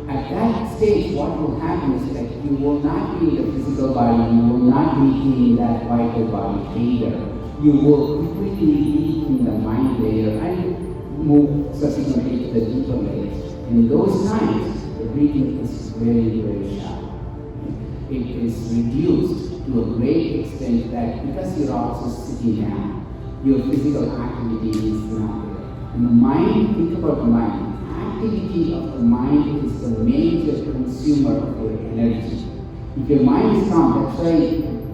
At that stage, what will happen is that you will not be in the physical body, you will not be in that vital body either. You will completely be in the mind layer and move subsequently to the deeper layers. In those times, the breathing is very, very shallow. It is reduced to a great extent that because you're also sitting down, your physical activity is not there. And the mind, think about the mind. Activity of the mind is the major consumer of your energy. If your mind is calm, that's why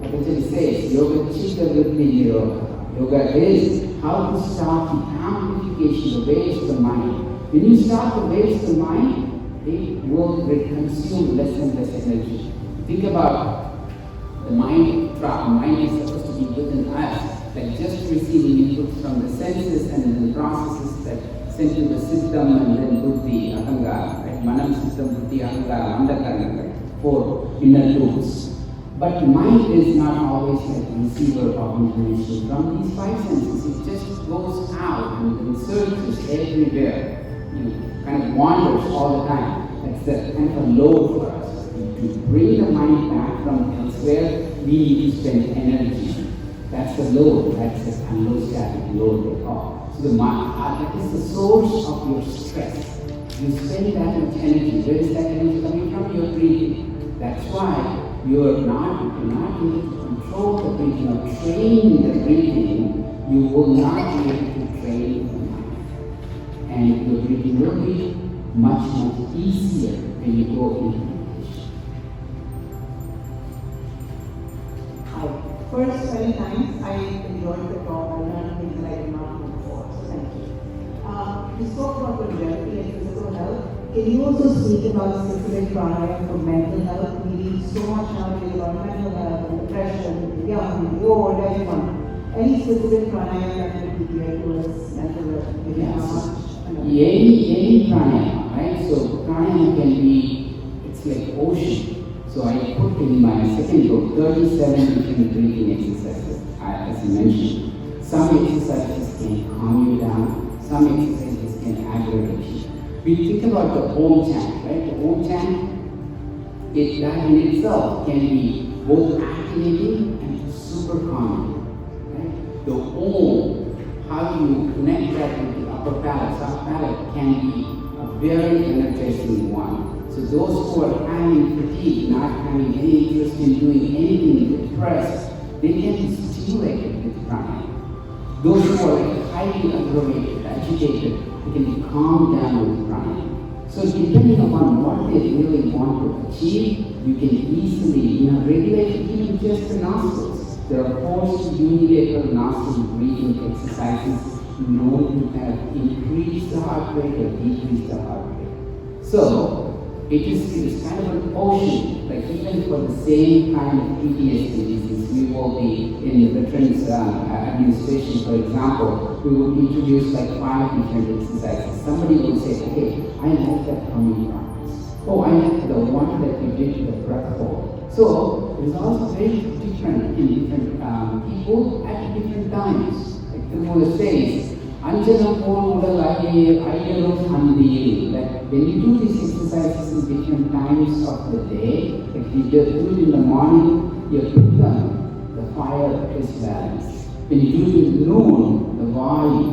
Patanjali says, Yoga Chitta Vritti Nirodha. Yoga is how to stop the amplification, the waves of the mind. When you stop the waves of the mind, it will consume less and less energy. Think about the mind is supposed to be within us, like just receiving input from the senses and then the processes that sent to the system and then buddhi, ahanga, right? Manam, system, buddhi, ahanga, andhakara, right? 4 inner tools. But the mind is not always like a receiver of information from these 5 senses. It just goes out and searches everywhere. Kind of wanders all the time. That's the kind of a load for us. To bring the mind back from elsewhere, we need to spend energy. That's the load. That's the allostatic load they call. So the mind, that is the source of your stress. You spend that much energy. Where is that energy coming from? Your breathing. That's why you're not able to control the breathing or train the breathing. You will not be able to train the mind. And your breathing will be much, much easier when you go into meditation. First, many times I enjoyed the talk. I learned things that I did not know before. So thank you. You spoke about longevity and physical health. Can you also speak about specific pranayama for mental health? We need so much nowadays about mental health and depression, the young, the old, everyone. Any specific pranayama that would be geared towards mental health? Any pranayama, right? So pranayama can be, it's like ocean. So I put in my second book 37 different breathing exercises, as you mentioned. Some exercises can calm you down, some exercises can aggravate you. We think about the Om chant, right? The Om chant, that in itself can be both activating and super calming, right? The Om, how you connect that with the upper palate, sub-palate, can be a very energizing one. So those who are having fatigue, not having any interest in doing anything, depressed, they can be stimulated with pranayama. Those who are highly aggravated, agitated, they can be calmed down with pranayama. So depending upon what they really want to achieve, you can easily, regulate even just the nostrils. There are 4 unilateral nostril breathing exercises known to kind of increase the heart rate or decrease the heart rate. So it is kind of an ocean, like even for the same kind of PTSD disease, we will be in the Veterans Administration, for example, we will introduce like 5 different exercises. Somebody will say, okay, I like that coming practice. Oh, I like the one that you did, the breath hold. So it's also very different in different people at different times. Like Thirumoolar says, Anjanam Udal Ayyarum Handil. That when you do these exercises in different times of the day, if you do it in the morning, your pitta, the fire is balanced. When you do it in noon, the vayu,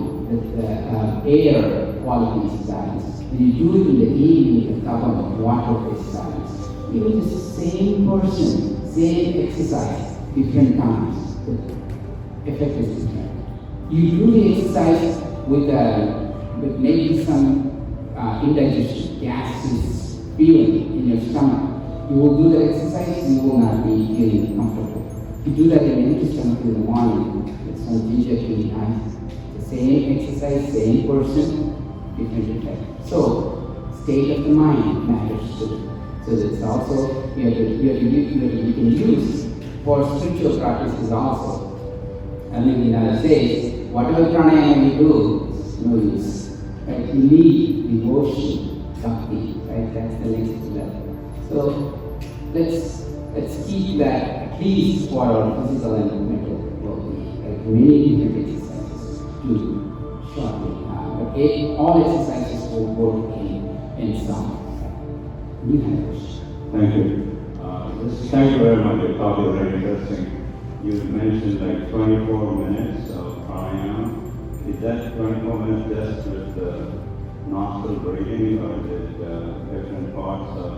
the air quality is balanced. When you do it in the evening, the tapan, the water is balanced. Even the same person, same exercise, different times, the effect is different. You do the exercise with maybe some indigestion, gases feeling in your stomach. You will do the exercise, you will not be feeling comfortable. You do that in empty stomach in the morning with some ginger tea, nice. The same exercise, same person, different effect. So, state of the mind matters too. So that's also, you can use for spiritual practices also. And then says, whatever pranayama you do, it's no use. Right? You need devotion, Shakti, right? That's the next level. So let's keep that at least for our physical and mental well-being. Like many different exercises to shortly. But all exercises will work in some. You have a question. Thank you. Thank you very much. Your talk is very interesting. You mentioned like 24 minutes of pranayama. Is that 24 minutes just with the nostril breathing, or is it different parts of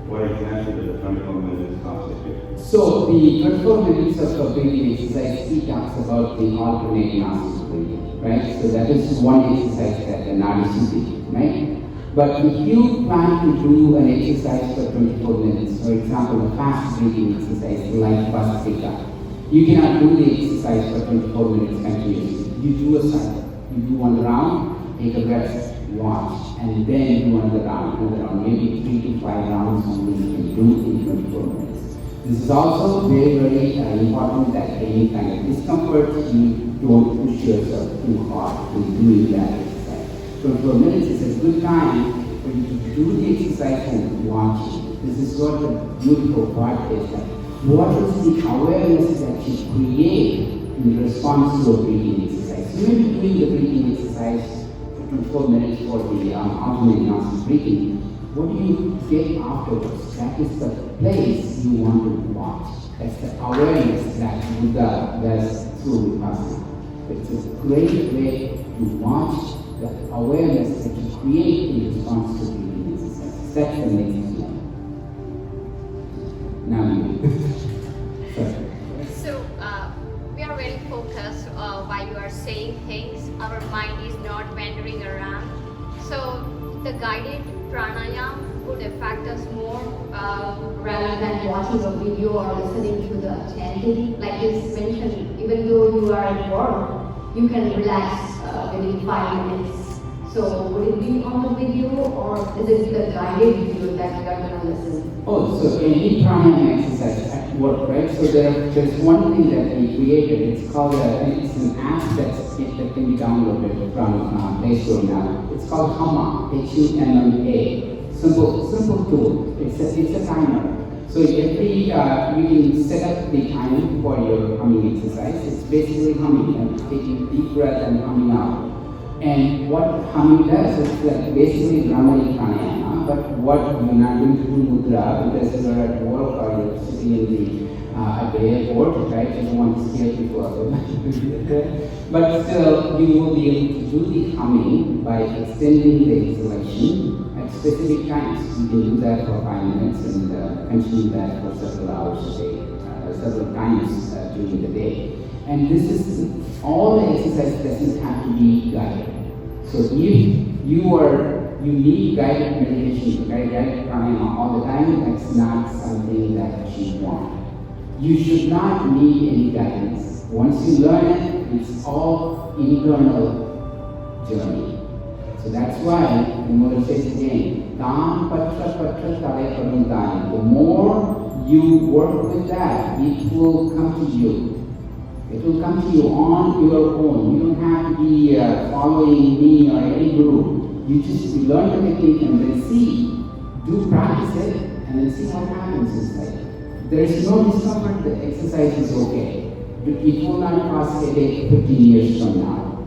what exactly does the 24 minutes constitute? So the 24 minutes of breathing exercise, he talks about the alternate nostril breathing, right? So that is one exercise that the Nadi Siddhi, right? But if you plan to do an exercise for 24 minutes, for example, a fast breathing exercise like Vasasika, you cannot do the exercise for 24 minutes continuously. You do a cycle. You do one round, take a rest, watch, and then do another round, maybe 3 to 5 rounds only you can do in 24 minutes. This is also very, very important that any kind of discomfort, you don't push yourself too hard in doing that exercise. 24 minutes is a good time for you to do the exercise and watch it. This is what the beautiful part is. That what is the awareness that you create in response to a breathing exercise? You may be doing the breathing exercise for 24 minutes for the automatic nonsense breathing. What do you get afterwards? That is the place you want to watch. That's the awareness that Buddha does through Vipassana. It's a great way to watch the awareness that you create in response to breathing exercises. That's the next one. Now you. Sorry. So, we are very focused while you are saying things. Our mind is not wandering around. So, the guided pranayama would affect us more rather than watching a video or listening to the chanting. Like it's mentioned, even though you are at work, you can relax within 5 minutes. So would it be on the video or is it the guided video that we are going to listen? Oh, so any pranayama exercise at work, right? So there's one thing that we created. It's called it's an app that can be downloaded from Play Store now. It's called Humma, Humma. Simple tool. It's a timer. So every you can set up the time for your humming exercise. It's basically humming and taking deep breath and humming out. And what humming does is like basically Brahmani Pranayama, but what you're not going to do mudra because you're at work or you're sitting in at the airport, right? You don't want to scare people away. But still, you will be able to do the humming by extending the exhalation at specific times. You can do that for 5 minutes and continue that for several hours a day, several times during the day. And this is all the exercise doesn't have to be guided. So if you need guided meditation, guided pranayama all the time, that's not something that you want. You should not need any guidance. Once you learn it, it's all internal journey. So that's why the Buddha says again, Tam patra patra tale karuntai. The more you work with that, it will come to you. It will come to you on your own. You don't have to be following me or any guru. You just learn the technique and then do practice it, and then see what happens inside. There is no discomfort. The exercise is okay. It will not cause headache 15 years from now.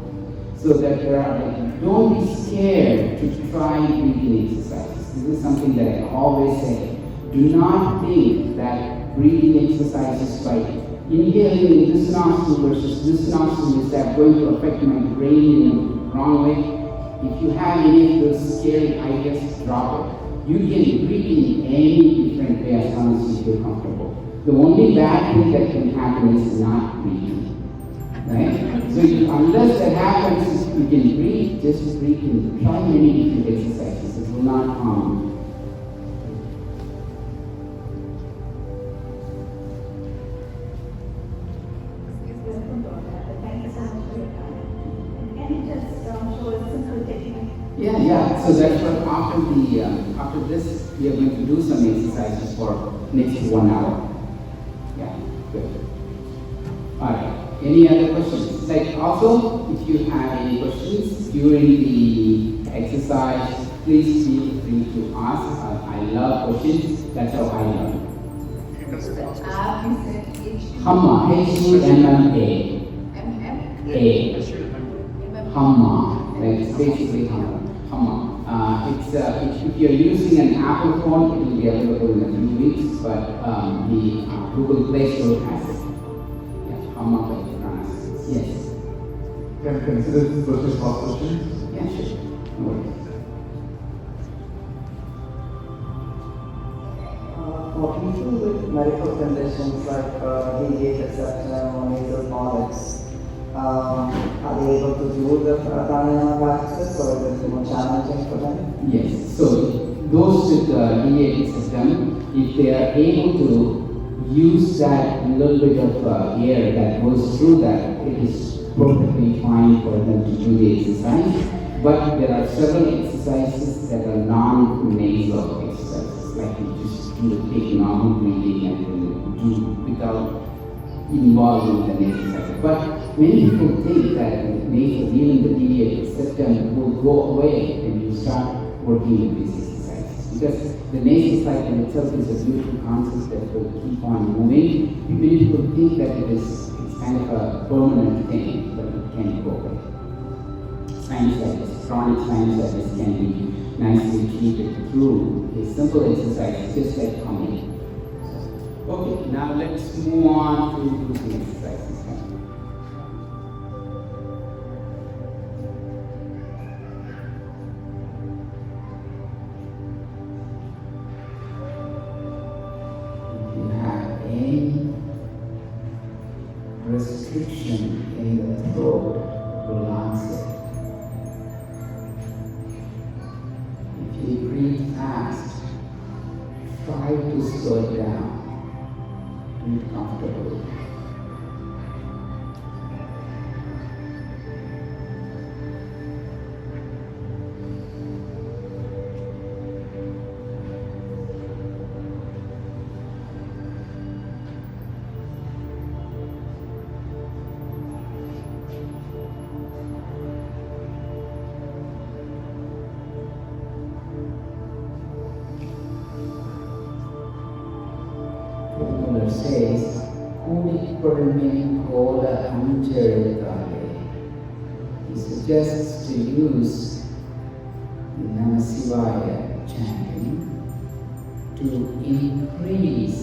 So that don't be scared to try breathing exercises. This is something that I always say. Do not think that breathing exercises by inhaling in this nostril versus this nostril is that going to affect my brain in a wrong way. If you have any of those scary ideas, drop it. You can breathe in any different way as long as you feel comfortable. The only bad thing that can happen is not breathing. Right? So unless that happens, you can breathe, just breathe in. Try many different exercises. It will not harm you. Yeah. So that's what after this we are going to do some exercises for next 1 hour. Yeah, good. Alright. Any other questions? Like also, if you have any questions during the exercise, please feel free to ask. I love questions. That's how I learn. Humma, Humma. Humma. Like it's basically Humma. If you're using an Apple phone, it will be available in a few weeks, but the Google Play Store has it. Yeah, Humma by Pranasayans. Yes. Can I consider this question for questions? Yeah, sure. No worries. For people with medical conditions like DDH, etc., or nasal polyps, are they able to do the pranayama practice, or is it more challenging for them? Yes. So those with DDH system, if they are able to use that little bit of air that goes through that, it is perfectly fine for them to do the exercise. But there are several exercises that are non-nasal exercises, like you just take normal breathing and do without involving the nasal side. But many people think that the nasal, even the deviated septum, will go away when you start working with these exercises. Because the nasal side in itself is a beautiful concept that will keep on moving. Many people think that it's kind of a permanent thing, but it can go away. Sinusitis, chronic sinusitis can be nicely treated through a simple exercise, just like humming. Okay, now let's move on to breathing exercises. If you have any restriction in the throat, relax it. If you breathe fast, try to slow it down. Be comfortable. Thirumoolar says, he suggests to use the Namah chanting to increase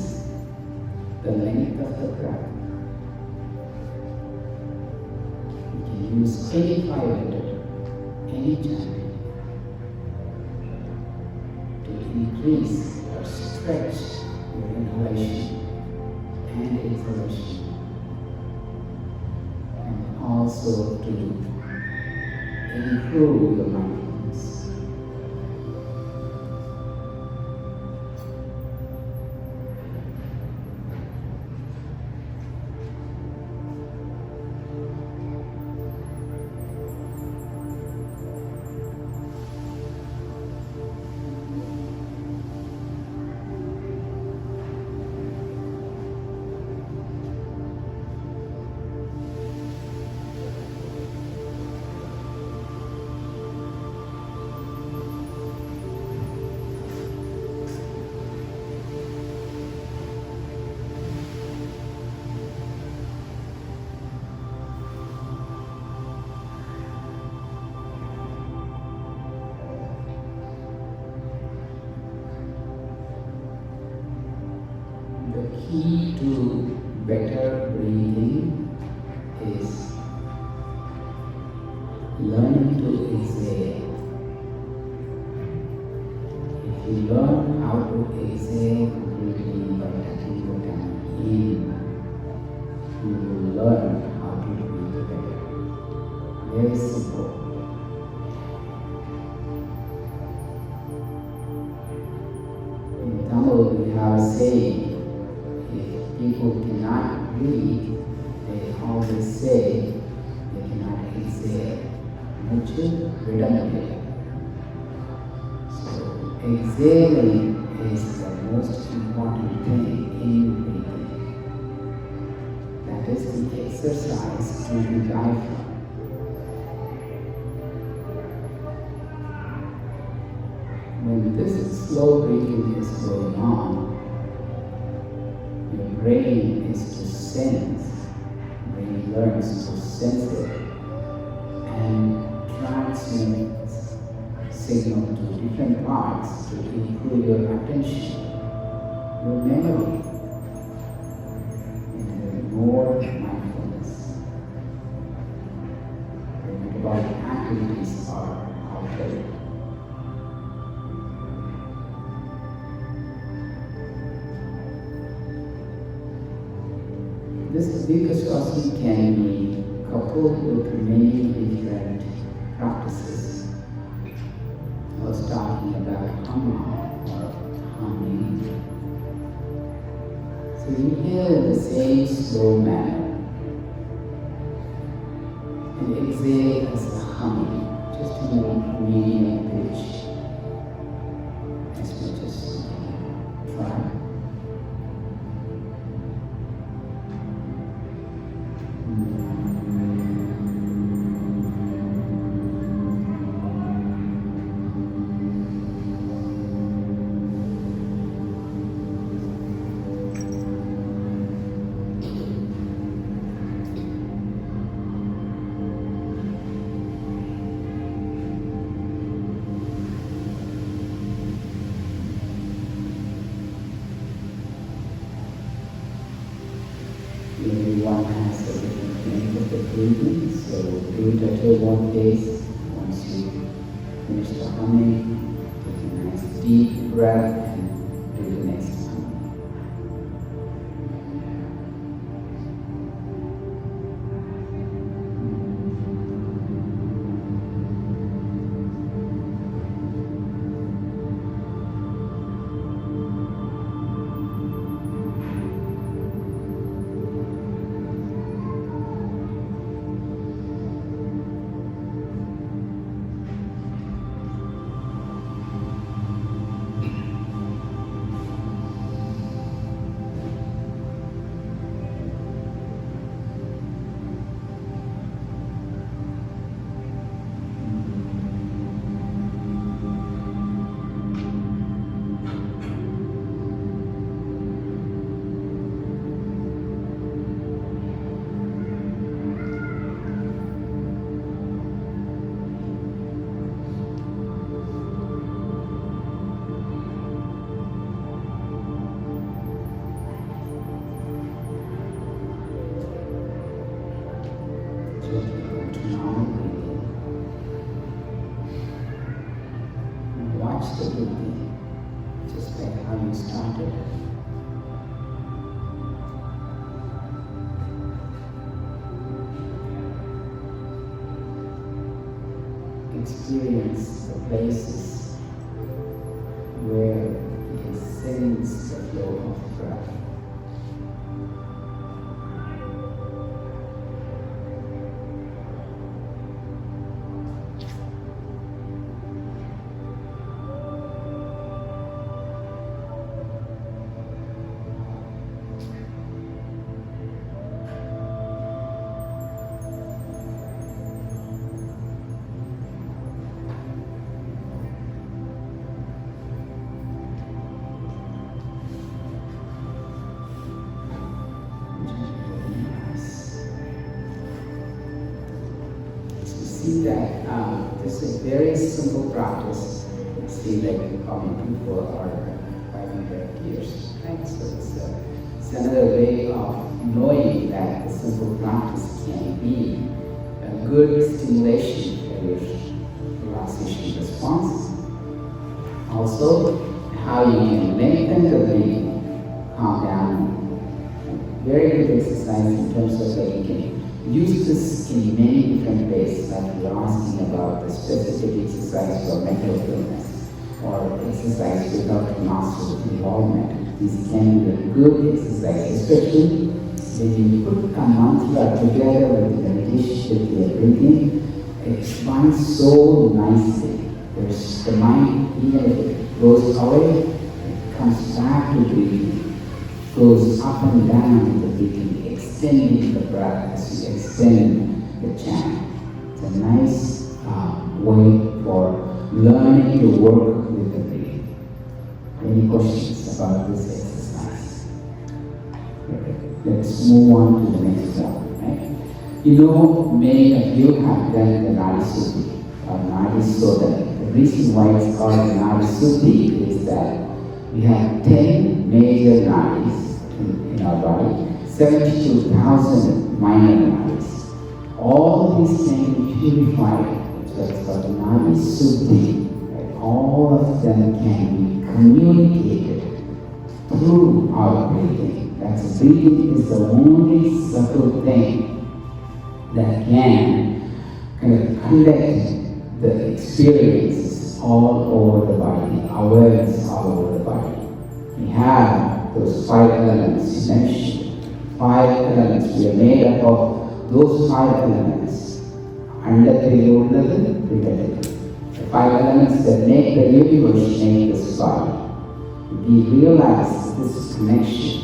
the length of the breath. You can use any 5 letter, any chanting to increase or stretch your inhalation and exhalation, and also to improve your mindfulness. The key to better breathing is learning to exhale. If you learn how to exhale completely by taking your time in, you will learn how to breathe better. Very simple. In Tamil, we have a saying, if people cannot breathe, they always say they cannot exhale. Muchu vidamudai. So, exhaling is the most important thing in breathing. That is the exercise to the diaphragm. When this slow breathing is going on, your brain is to sense, brain learns to sense it and transmits signal to different parts to improve your attention, your memory, and more mindfulness. Your metabolic activities are altered. This Vikaswasi can be coupled with many different practices. I was talking about humming or humming. So you inhale in the same slow manner and exhale as a humming, just in a medium pitch, as much as you can try. Everyone has a different length of the breathing, so do it at your own pace. Once you finish the humming, take a nice deep breath and do the next humming. Watch the breathing, just like how you started. Experience the places where you can sense the flow of breath. See that this is a very simple practice. See like how many people are 500 years, right? So it's another way of knowing that the simple practice can be a good stimulation for your relaxation response. Also, how you can lengthen the breathing, calm down. Very good exercise in terms of like you can use this in many different ways, like you're asking about the specific exercise for mental illness or exercise without master involvement. This can be a good exercise, especially when you put a mantra together with the meditation that you are breathing. It binds so nicely. There's the mind, even if it goes away, it comes back to breathing, goes up and down with the breathing, extending the breath as you extend the chant. It's a nice way for learning to work with the breathing. Any questions about this exercise? Let's move on to the next one. Right? You know, many of you have done the Nadi Suddhi or Nadi Sodhana. The reason why it's called Nadi Suddhi is that we have 10 major nadis in our body, 72,000 minor nadis. All these can be purified. So it's called Nadi Suddhi. Right? All of them can be communicated through our breathing. That's breathing is the only subtle thing that can kind of connect the experiences all over the body, awareness all over the body. We have those 5 elements mentioned. 5 elements. We are made up of those 5 elements. അണ്ടത്തിലുള്ളത് വിടരുത്. The 5 elements that make the universe, make this body. We realize this connection,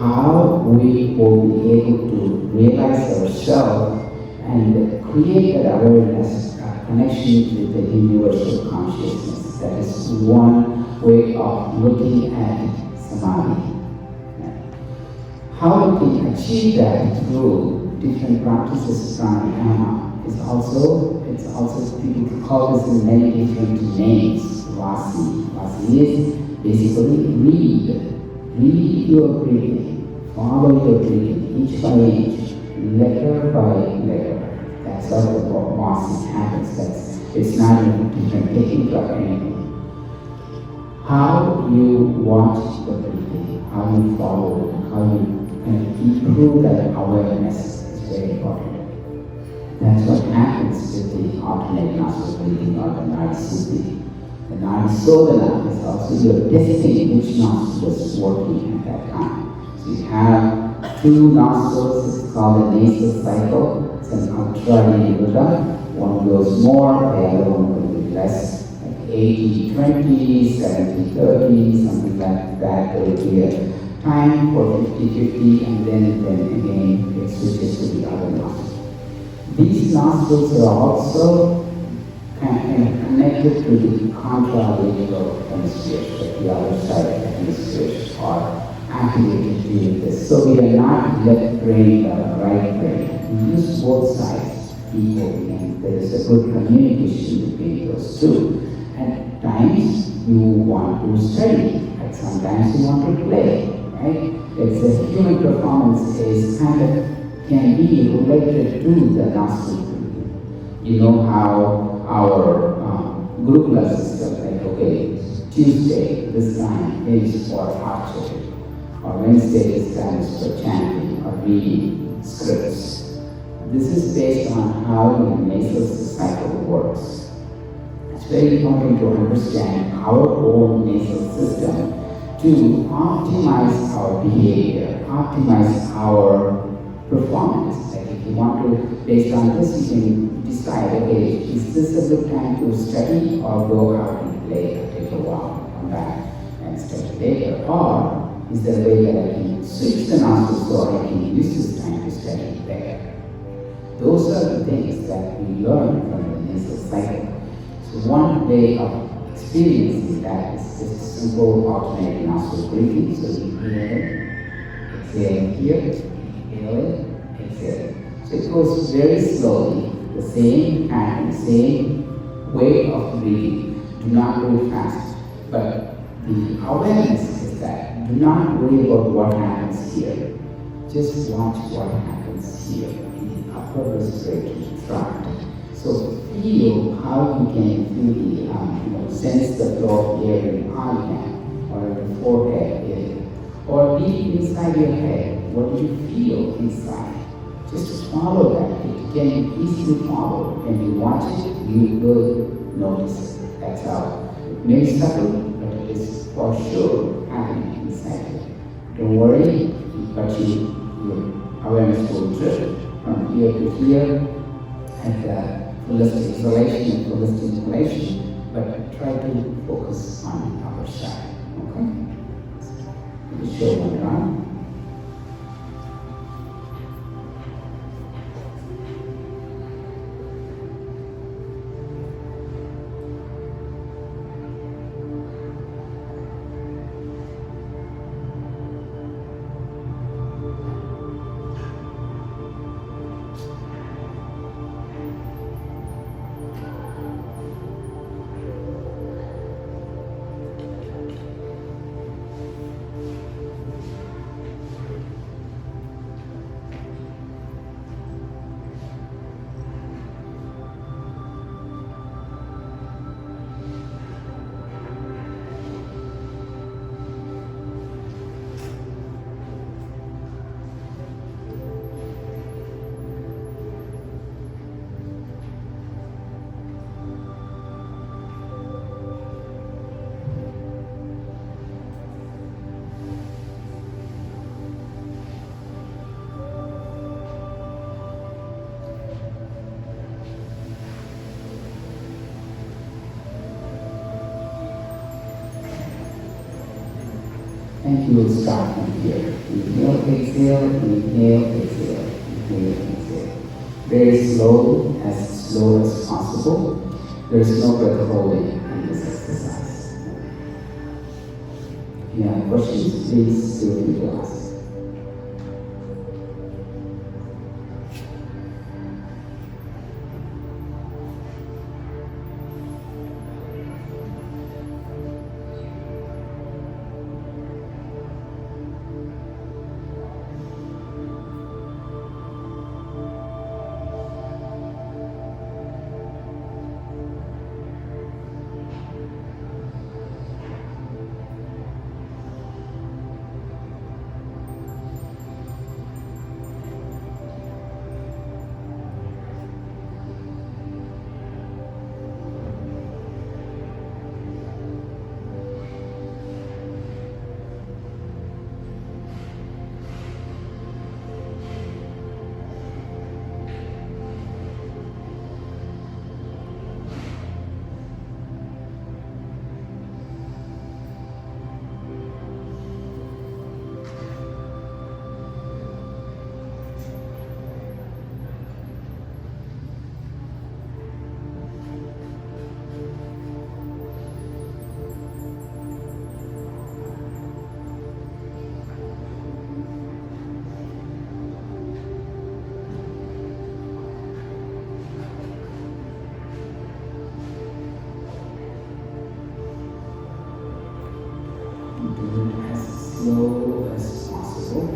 how we will be able to realize ourselves and create that awareness, connection with the universal consciousness. That is one way of looking at samadhi. How we can achieve that through different practices of pranayama it's also people call this in many different names. Vasi. Vasi is basically read your breathing, follow your breathing, inch by inch, letter by letter. That's how the Vasi happens. It's not a different technique or anything. How you watch the breathing, how you follow it, how you improve that awareness is very important. That's what happens with the alternate nostril breathing or the Nadi. The Nadi Sodhana is also your destiny, which nostril is working at that time. So you have 2 nostrils, it's called the nasal cycle. It's an ultralinear rhythm. One goes more, the other one will be less. 80-20, 70-30, something like that. There will be a time for 50-50 and then again it switches to the other nostril. These nostrils are also kind of connected to the contralateral hemispheres, like the other side of the hemispheres are activated during this. So we are not left brain or right brain. We use both sides equally and there is a good communication between those two. At times you want to study, and sometimes you want to play, right? It's a human performance is kind of can be related to the nostril breathing. You know how our Gurukula system, like okay, Tuesday this time is for archery, or Wednesday this time is for chanting or reading scripts. This is based on how the nasal cycle works. It's very important to understand our own nasal system to optimize our behavior, optimize our performance. Like if you want to, based on this, you can decide, okay, is this a good time to study or go out and play or take a walk, come back and study later? Or is there a way that I can switch the nostrils so I can use this time to study better? Those are the things that we learn from the nasal cycle. So one way of experiencing that is just simple alternating nostril breathing. So you inhale, exhale here, inhale, exhale. So it goes very slowly, the same pattern, same way of breathing. Do not go fast. But the awareness is that do not worry about what happens here. Just watch what happens here in the upper respiratory tract. So feel how you can feel the, sense the flow of air in the armpit or in the forehead area. Or deep inside your head, what do you feel inside? Just follow that. It can be easily followed. When you watch it, you will notice it. That's how. It may be subtle, but it is for sure happening inside you. Don't worry, but your awareness will drift from here to here at the fullest exhalation and fullest inhalation, but try to focus on the upper side. Okay? Let me show one around. And you will start from here. Inhale, exhale, inhale, exhale, inhale, exhale. Very slow as possible. There is no breath holding in this exercise. If you have questions, please feel free to ask. Slow as possible.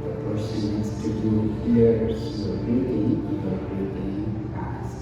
The person next to you hears your breathing fast.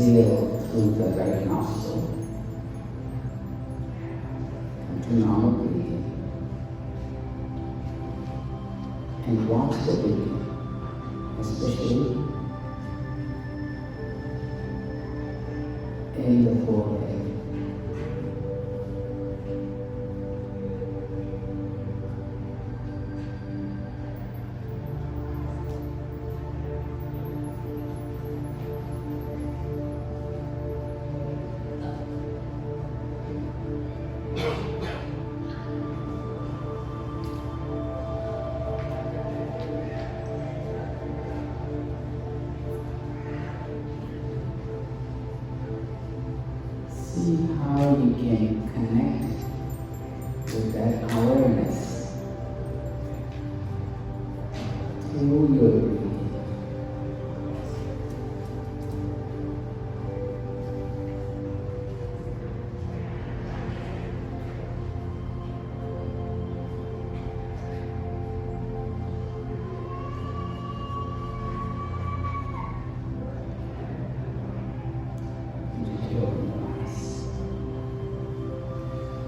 exhale through the right nostril. Come to normal breathing. And watch the breathing, especially in the forehead. See how you can connect with that awareness through your breathing.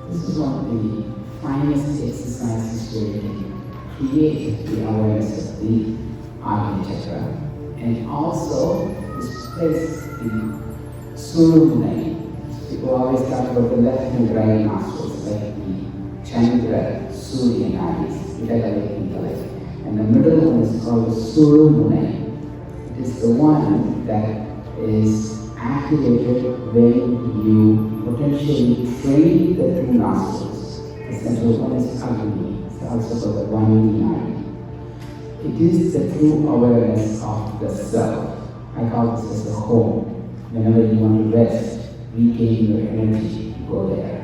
This is one of the finest exercises where you can create the awareness of the Agni Chakra and also space the Surya. People always talk about the left and right nostrils, like the Chandra, Surya nadis, intellect. And the middle one is called the Surya. It is the one that is activated when you potentially train the two nostrils. The central one is Agni, it's also called the Vani. It is the true awareness of the self. I call this as the home. Whenever you want to rest, regain your energy, go there.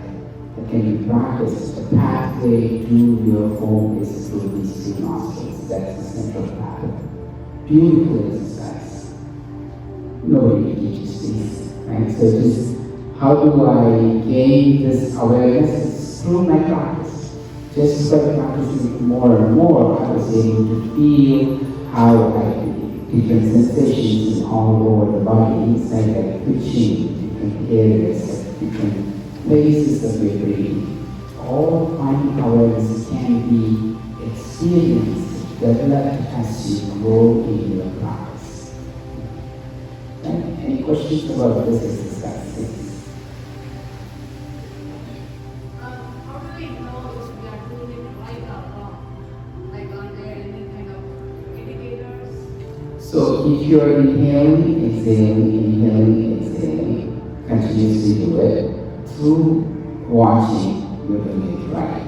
It can be practiced. The pathway to your home is through these two nostrils. That's the central path. Beautiful exercise. Nobody teaches this, right? So it is, how do I gain this awareness? It's through my practice. Just by practicing more and more, I was able to feel how different sensations in all over the body, inside like twitching, different areas, different places that we're breathing. All fine awareness can be experienced, developed as you grow in your practice. Right? Any questions about this exercise? How do we know if we are doing it right or wrong? Like, are there any kind of indicators? So if you're inhaling, exhaling, continuously do it through watching, you're doing it right.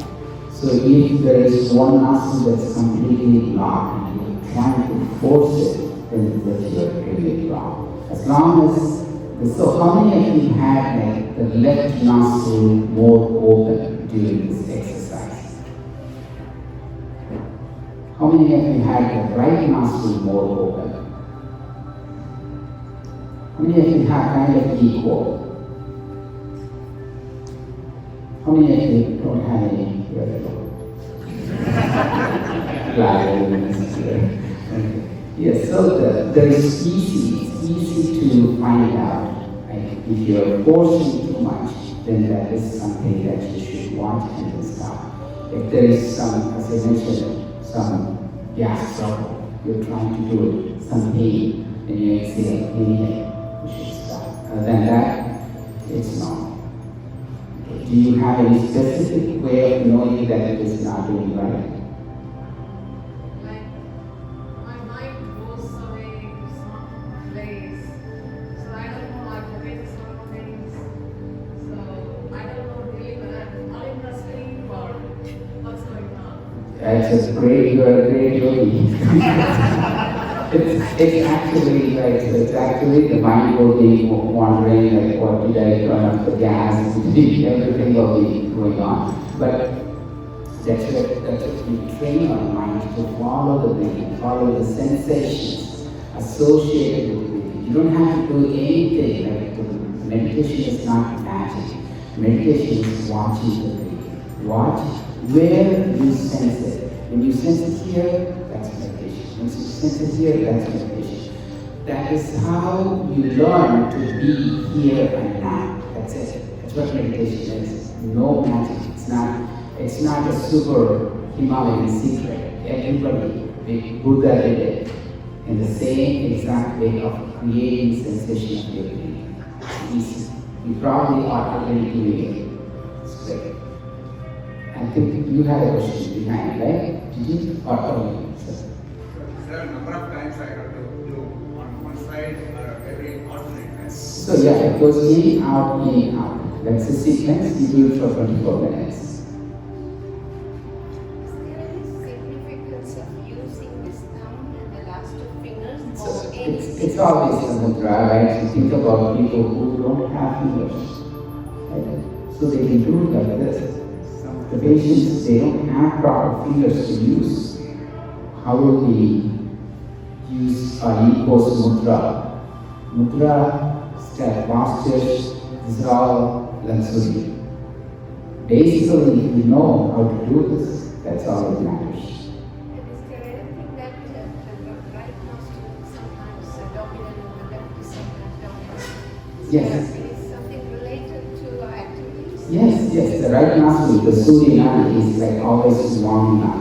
So if there is one nostril that's completely blocked and you're trying to force it, then that you're doing it wrong. As long as, so how many of you had like the left nostril more open during this exercise? How many of you had the right nostril more open? How many of you have kind of equal? How many of you don't have any very low? Yes, so there is it's easy to find out. Right? If you're forcing too much, then that is something that you should watch and stop. If there is some, as I mentioned, some gas trouble, you're trying to do it, some pain, then you exhale, inhale, you should stop. Other than that, it's normal. Okay. Do you have any specific way of knowing that it is not doing right? Like, my mind goes away to some place. So I don't know, I forget some things. So I don't know really whether I'm uninterested or what's going on. That's a great, you're a great yogi. It's actually right. So it's actually the mind will be wondering like, what did I turn up the gas? Everything will be going on. But that's what we train our mind to follow the breathing, follow the sensations associated with breathing. You don't have to do anything. Like meditation is not magic. Meditation is watching the breathing. Watch where you sense it. When you sense it here, that's meditation. When you sense it here, that's meditation. That is how you learn to be here and now. That's it. That's what meditation is. No magic. It's not a super Himalayan secret. Everybody, Buddha did it in the same exact way of creating sensation of your breathing. It's easy. You probably are already doing it. It's great. I think you had a question behind, right? Did you? Or There are a number of times I have to do on one side every alternate time. So yeah, it goes in, out, in, out. That's the sequence. You do it for 24 minutes. Is there any significance of using this thumb and the last two fingers So or any? it's always a mudra, right? You think about people who don't have fingers, right? So they can do it like this. Some of the patients, they don't have proper fingers to use. How will we use our pose mudra? Mudra, step, postures, these are all luxury. Basically, if you know how to do this, that's all that matters. And is there anything that the right nostril sometimes dominant and the left is sometimes dominant? Yes. Is something related to our activities? Yes, the right nostril, the Suryana is like always warming up.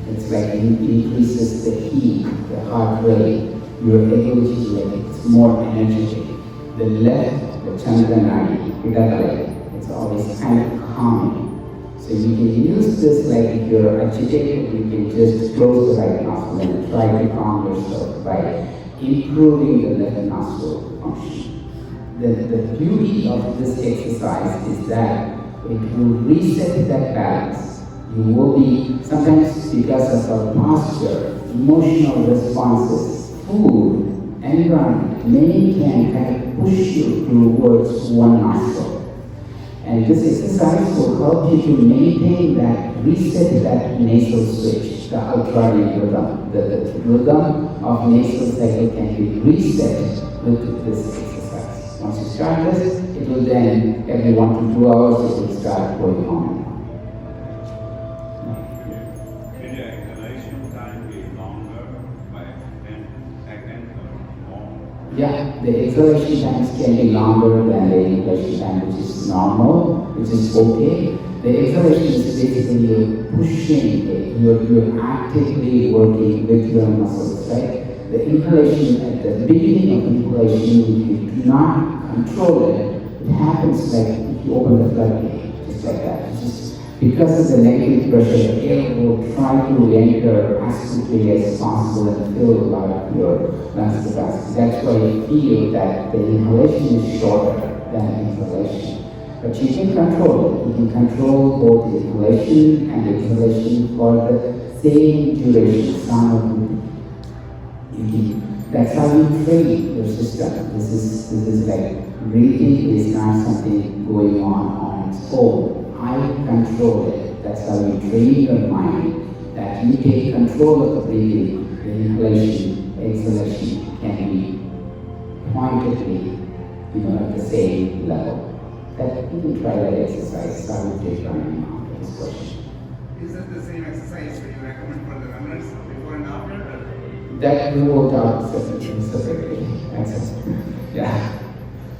It's like it increases the heat, the heart rate, your ability to it's more energetic. The left, the Chandranadi, it's always kind of calming. So you can use this like if you're agitated, you can just close the right nostril and try to calm yourself by improving the left nostril function. The beauty of this exercise is that it will reset that balance. You will be, sometimes because of our posture, emotional responses, food, environment, many can kind of push you towards one nostril. And this exercise will help you to maintain that, reset that nasal switch, the ultradian rhythm. The rhythm of nasal cycle can be reset with this exercise. Once you start this, it will then, every 1 to 2 hours, it will start going on. Can your exhalation time be longer by 10 seconds or more? Yeah, the exhalation times can be longer than the inhalation time, which is normal, which is okay. The exhalation is basically you're pushing it, you're actively working with your muscles, right? The inhalation, at the beginning of inhalation, if you do not control it, it happens like if you open the floodgate, just like that. It's just because of the negative pressure, the air will try to enter as quickly as possible and fill a lot of your lungs capacity. That's why you feel that the inhalation is shorter than exhalation. But you can control it. You can control both the inhalation and the exhalation for the same duration. That's how you train your system. This is like breathing is not something going on its own. I control it. That's how you train your mind. That you take control of the breathing, the inhalation, exhalation can be pointedly, at the same level. That you can try that exercise. Start with Pranayama after this question. Is that the same exercise that you recommend for the runners before and after? That we worked out separately. That's it. Yeah.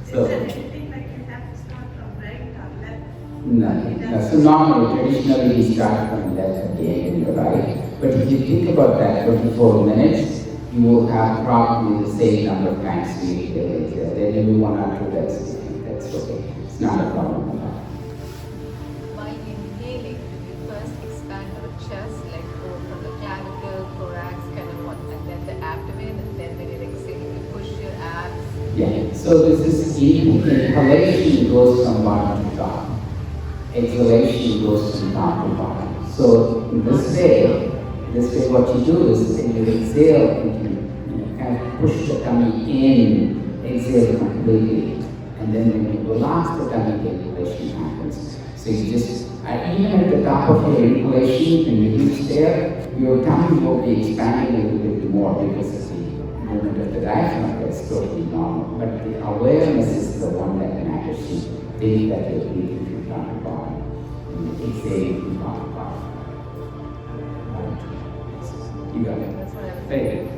So. Is there anything like you have to start from right or left? No. So normally, traditionally, we start from left again and you're right. But if you think about that 24 minutes, you will have probably the same number of times we exhale. Then you will 1 or 2 that's okay. It's not a problem at all. By inhaling, you first expand your chest, like go from the clavicle, thorax, kind of what, and then the abdomen, and then when you exhale, you push your abs. Yeah. So this is inhalation goes from bottom to top. Exhalation goes from top to bottom. So in this way what you do is when you exhale, you can kind of push the tummy in, exhale completely. And then when you relax the tummy, the inhalation happens. So you just, even at the top of your inhalation, when you reach there, your tummy will be expanding a little bit more because of the movement of the diaphragm. That's totally normal. But the awareness is the one that matters. You think that you're breathing from top to bottom, and you exhale from top to bottom. You got it. That's what I'm Very good.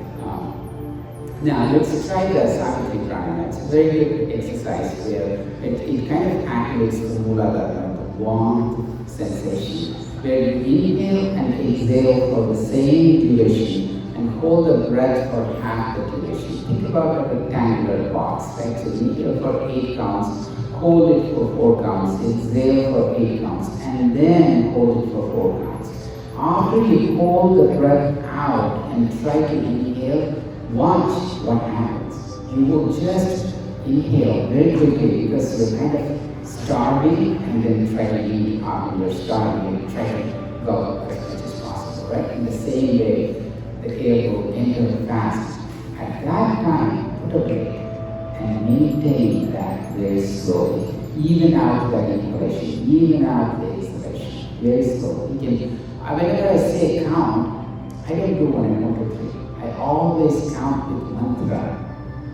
Now let's try the Sakthi Pranayama. It's a very good exercise where it kind of activates the Mooladhara, the warm sensation, where you inhale and exhale for the same duration and hold the breath for half the duration. Think about a rectangular box, right? So inhale for 8 counts, hold it for 4 counts, exhale for 8 counts, and then hold it for 4 counts. After you hold the breath out and try to inhale, watch what happens. You will just inhale very quickly because you're kind of starving and then try to eat after you're starving and try to go as much as possible, right? In the same way, the air will enter fast. At that time, put a break and maintain that very slowly. Even out that inhalation, even out the exhalation, very slowly. Whenever I say count, I don't do 1 and 1, 2, 3. I always count with mantra.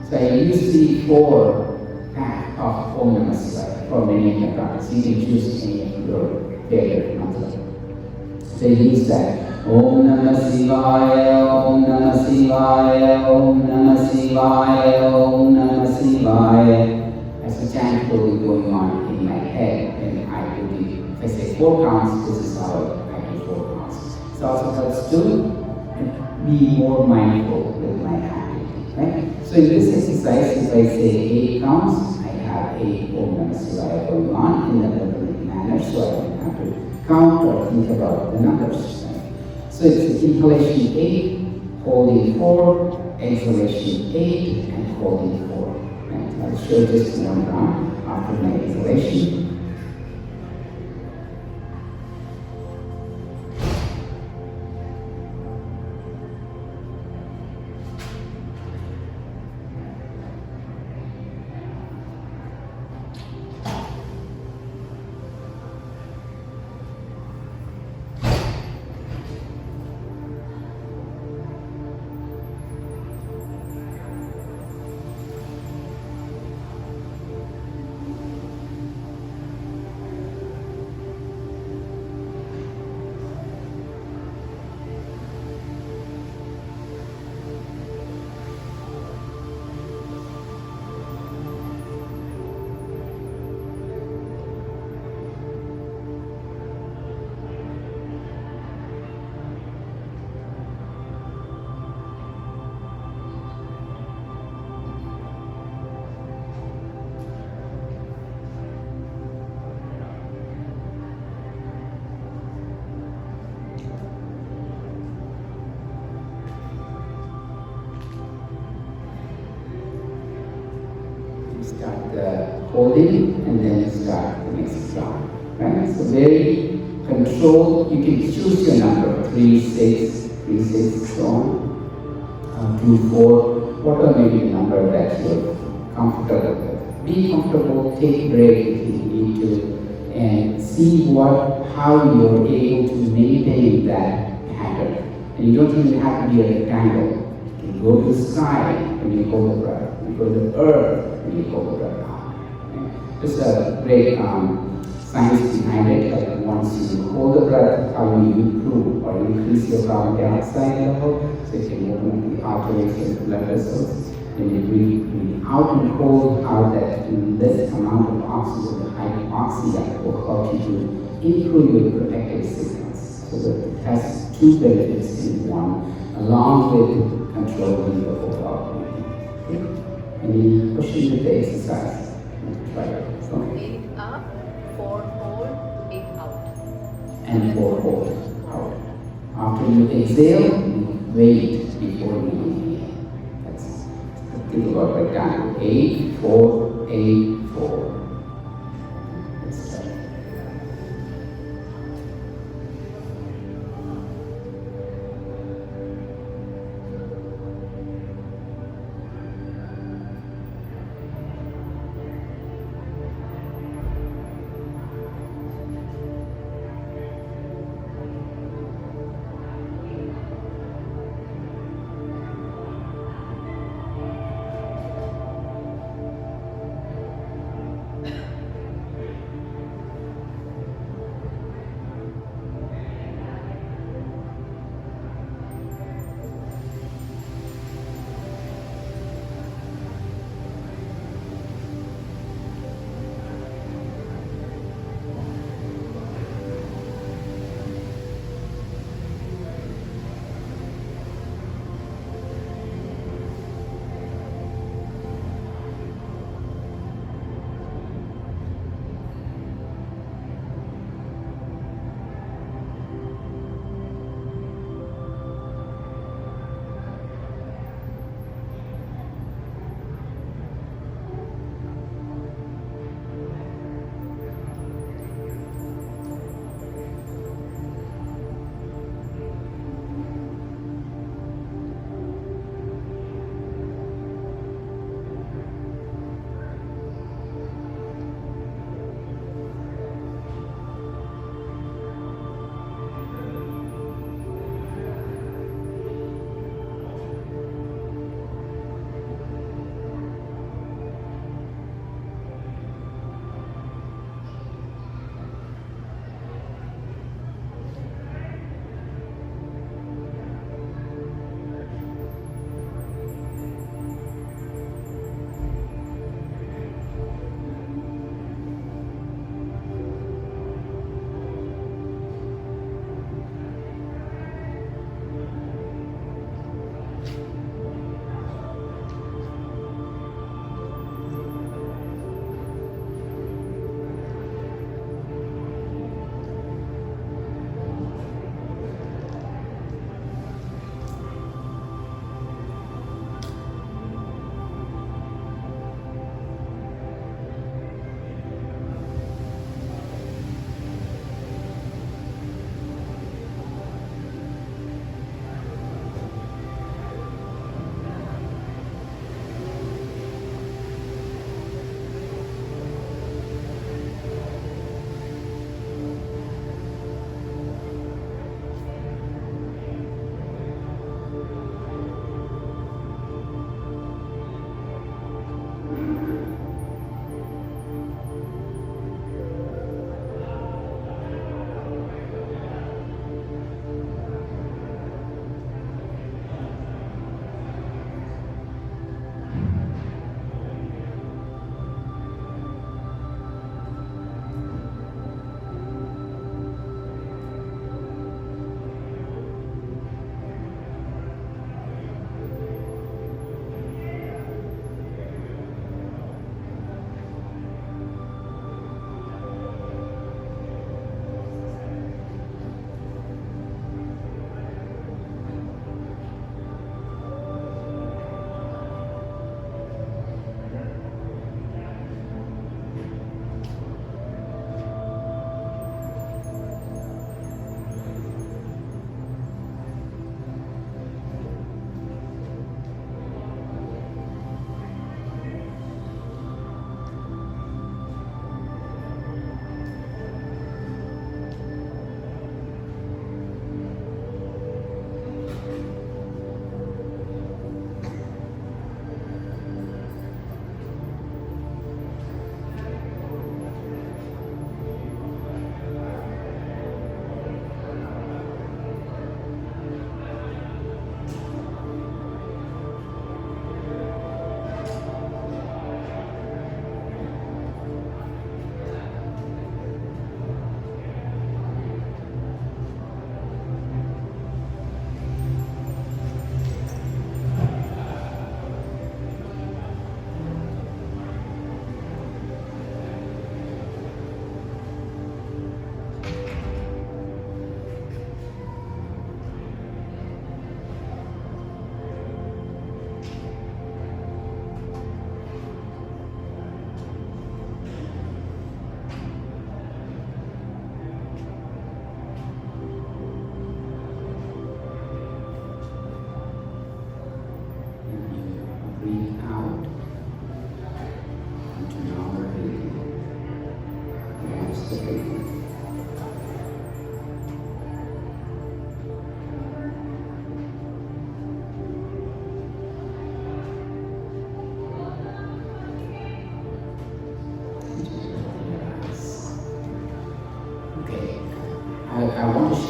So I use the 4 pack of Om Namah Shivaya for many of the practice. You can choose any of your favorite mantra. So I use that. Om Namah Shivaya, Om Namah Shivaya, Om Namah Shivaya, Om Namah Shivaya. As a chant will be going on in my head, and I do the, if I say 4 counts, this is how I do 4 counts. It also helps to be more mindful with my activity, right? So in this exercise, if I say 8 counts, I have 8 Om Namah Shivaya going on in a rhythmic manner, so I don't have to count or think about the numbers. Right? So it's inhalation 8, holding 4, exhalation 8, and holding 4. Right? I'll show just one round after my exhalation. Start the holding and then start the next round. Right? So very controlled. You can choose your number 3, 6, 3, 6, so on. 2, 4, whatever may be the number that you're comfortable with. Be comfortable, take a break if you need to, and see how you're able to maintain that pattern. And you don't even have to be a rectangle. You can go to the sky when you hold the breath. You go to the earth when you hold the breath out. Okay? There's a great science behind it. Like once you hold the breath, how you improve or increase your carbon dioxide level. So if you open up the arteries and the blood vessels, then you breathe out and hold out that less amount of oxygen, the hypoxia, that will help you to improve your protective signals. So that it has 2 benefits in one, along with controlling the overall breathing. Okay? Any questions with the exercise? Try it. So. 8 up, 4 hold, 8 out. And 4 hold out. After you exhale, you wait before you inhale. That's think about right down. 8, 4, 8, 4. Let's try.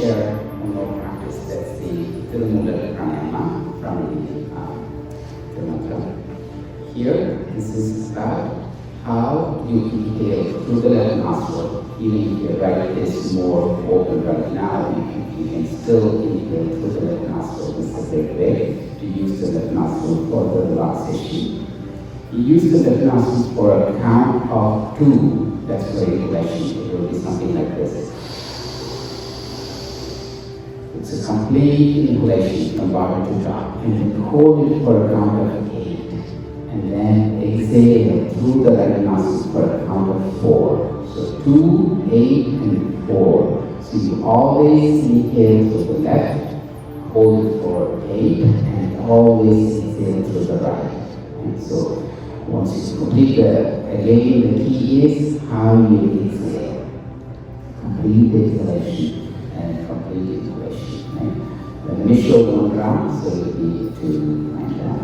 share one more practice. That's the Thirumoolar Pranayama from the mantra. Here, this is about how you inhale through the left nostril. Even if your right is more open right now, you can still inhale through the left nostril. This is a great way to use the left nostril for the relaxation. You use the left nostril for a count of 2. That's for inhalation. It will be something like this. It's a complete inhalation from bottom to top. And then hold it for a count of 8. And then exhale through the right nostril for a count of 4. So 2, 8, and 4. So you always inhale to the left, hold it for 8, and always exhale to the right. And so once you complete again the key is how you exhale. Complete exhalation and complete inhalation. Right? Let me show one round so you need to find that.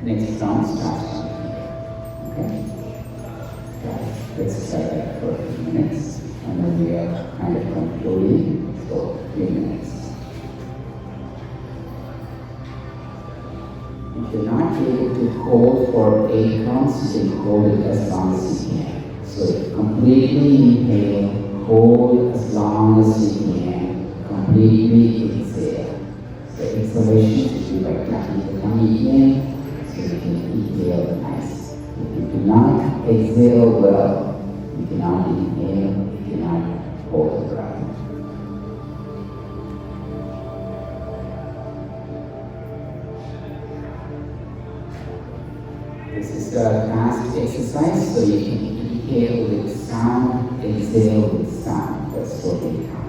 Next round starts. Okay? Let's try that for a few minutes. And then we are kind of concluding for a few minutes. If you're not able to hold for 8 counts, you can hold it as long as you can. So completely inhale, hold as long as you can, completely exhale. So exhalation should be by tucking the tummy in. So you can inhale nice. If you do not exhale well, you cannot inhale, you cannot hold the breath. This is a fast exercise, so you can inhale with sound, exhale with sound. That's totally common.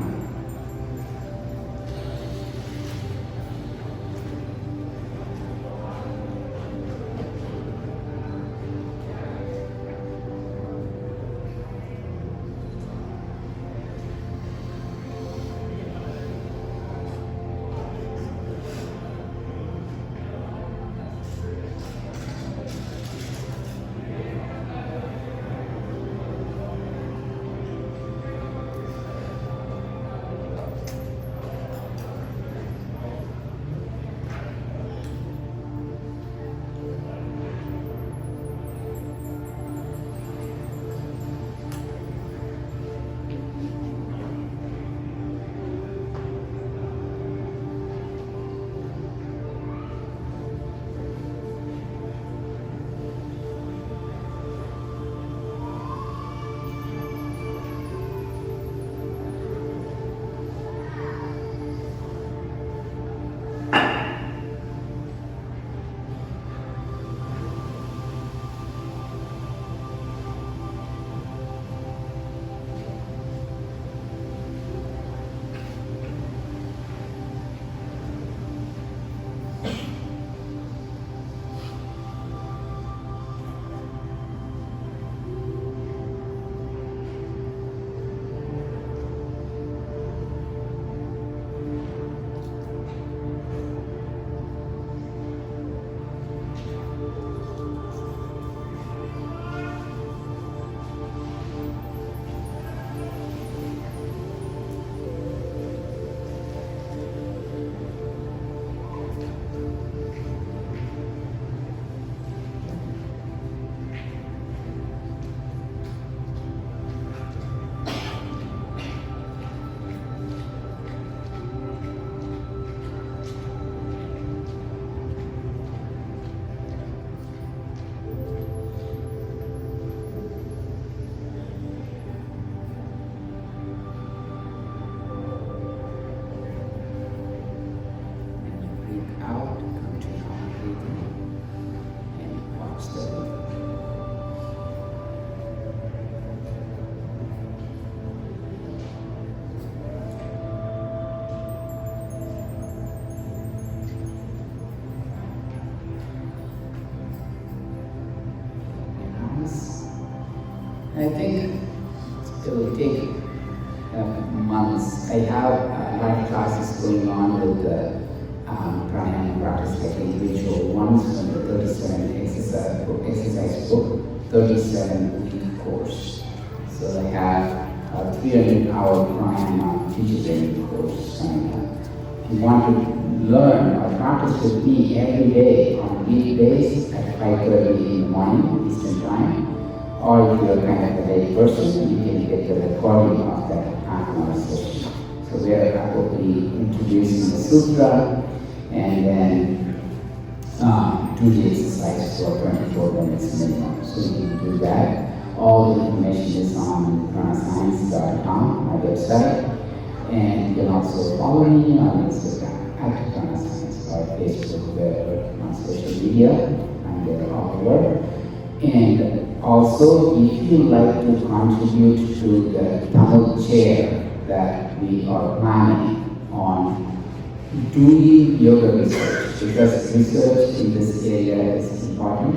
I think it will take months. I have a lot of classes going on with the Pranayama practice, like individual ones from the 37 exercise book, 37-week course. So I have a 300-hour Pranayama teacher training course. And if you want to learn or practice with me every day on weekdays at 5:30 in the morning Eastern Time, or if you're kind of a lay person, you can get the recording of that half-hour session. So where I will be introducing the sutra and then do the exercise for 24 minutes minimum. So you can do that. All the information is on Pranasayans.com, my website. And you can also follow me on Instagram at Pranasayans or Facebook, wherever on social media. I'm there all over. And also, if you like to contribute to the Tamil chair that we are planning on doing yoga research, because research in this area is important,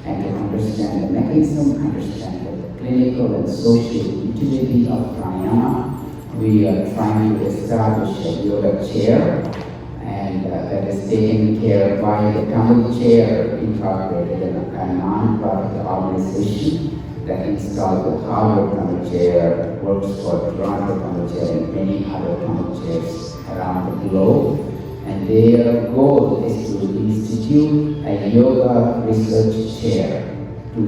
and to understand the mechanism, understand the clinical and social utility of pranayama, we are trying to establish a yoga chair, and that is taken care of by the Tamil Chair Incorporated, a non-profit organization that installed the Harvard Tamil Chair, works for Toronto Tamil Chair and many other Tamil chairs around the globe. And their goal is to institute a yoga research chair to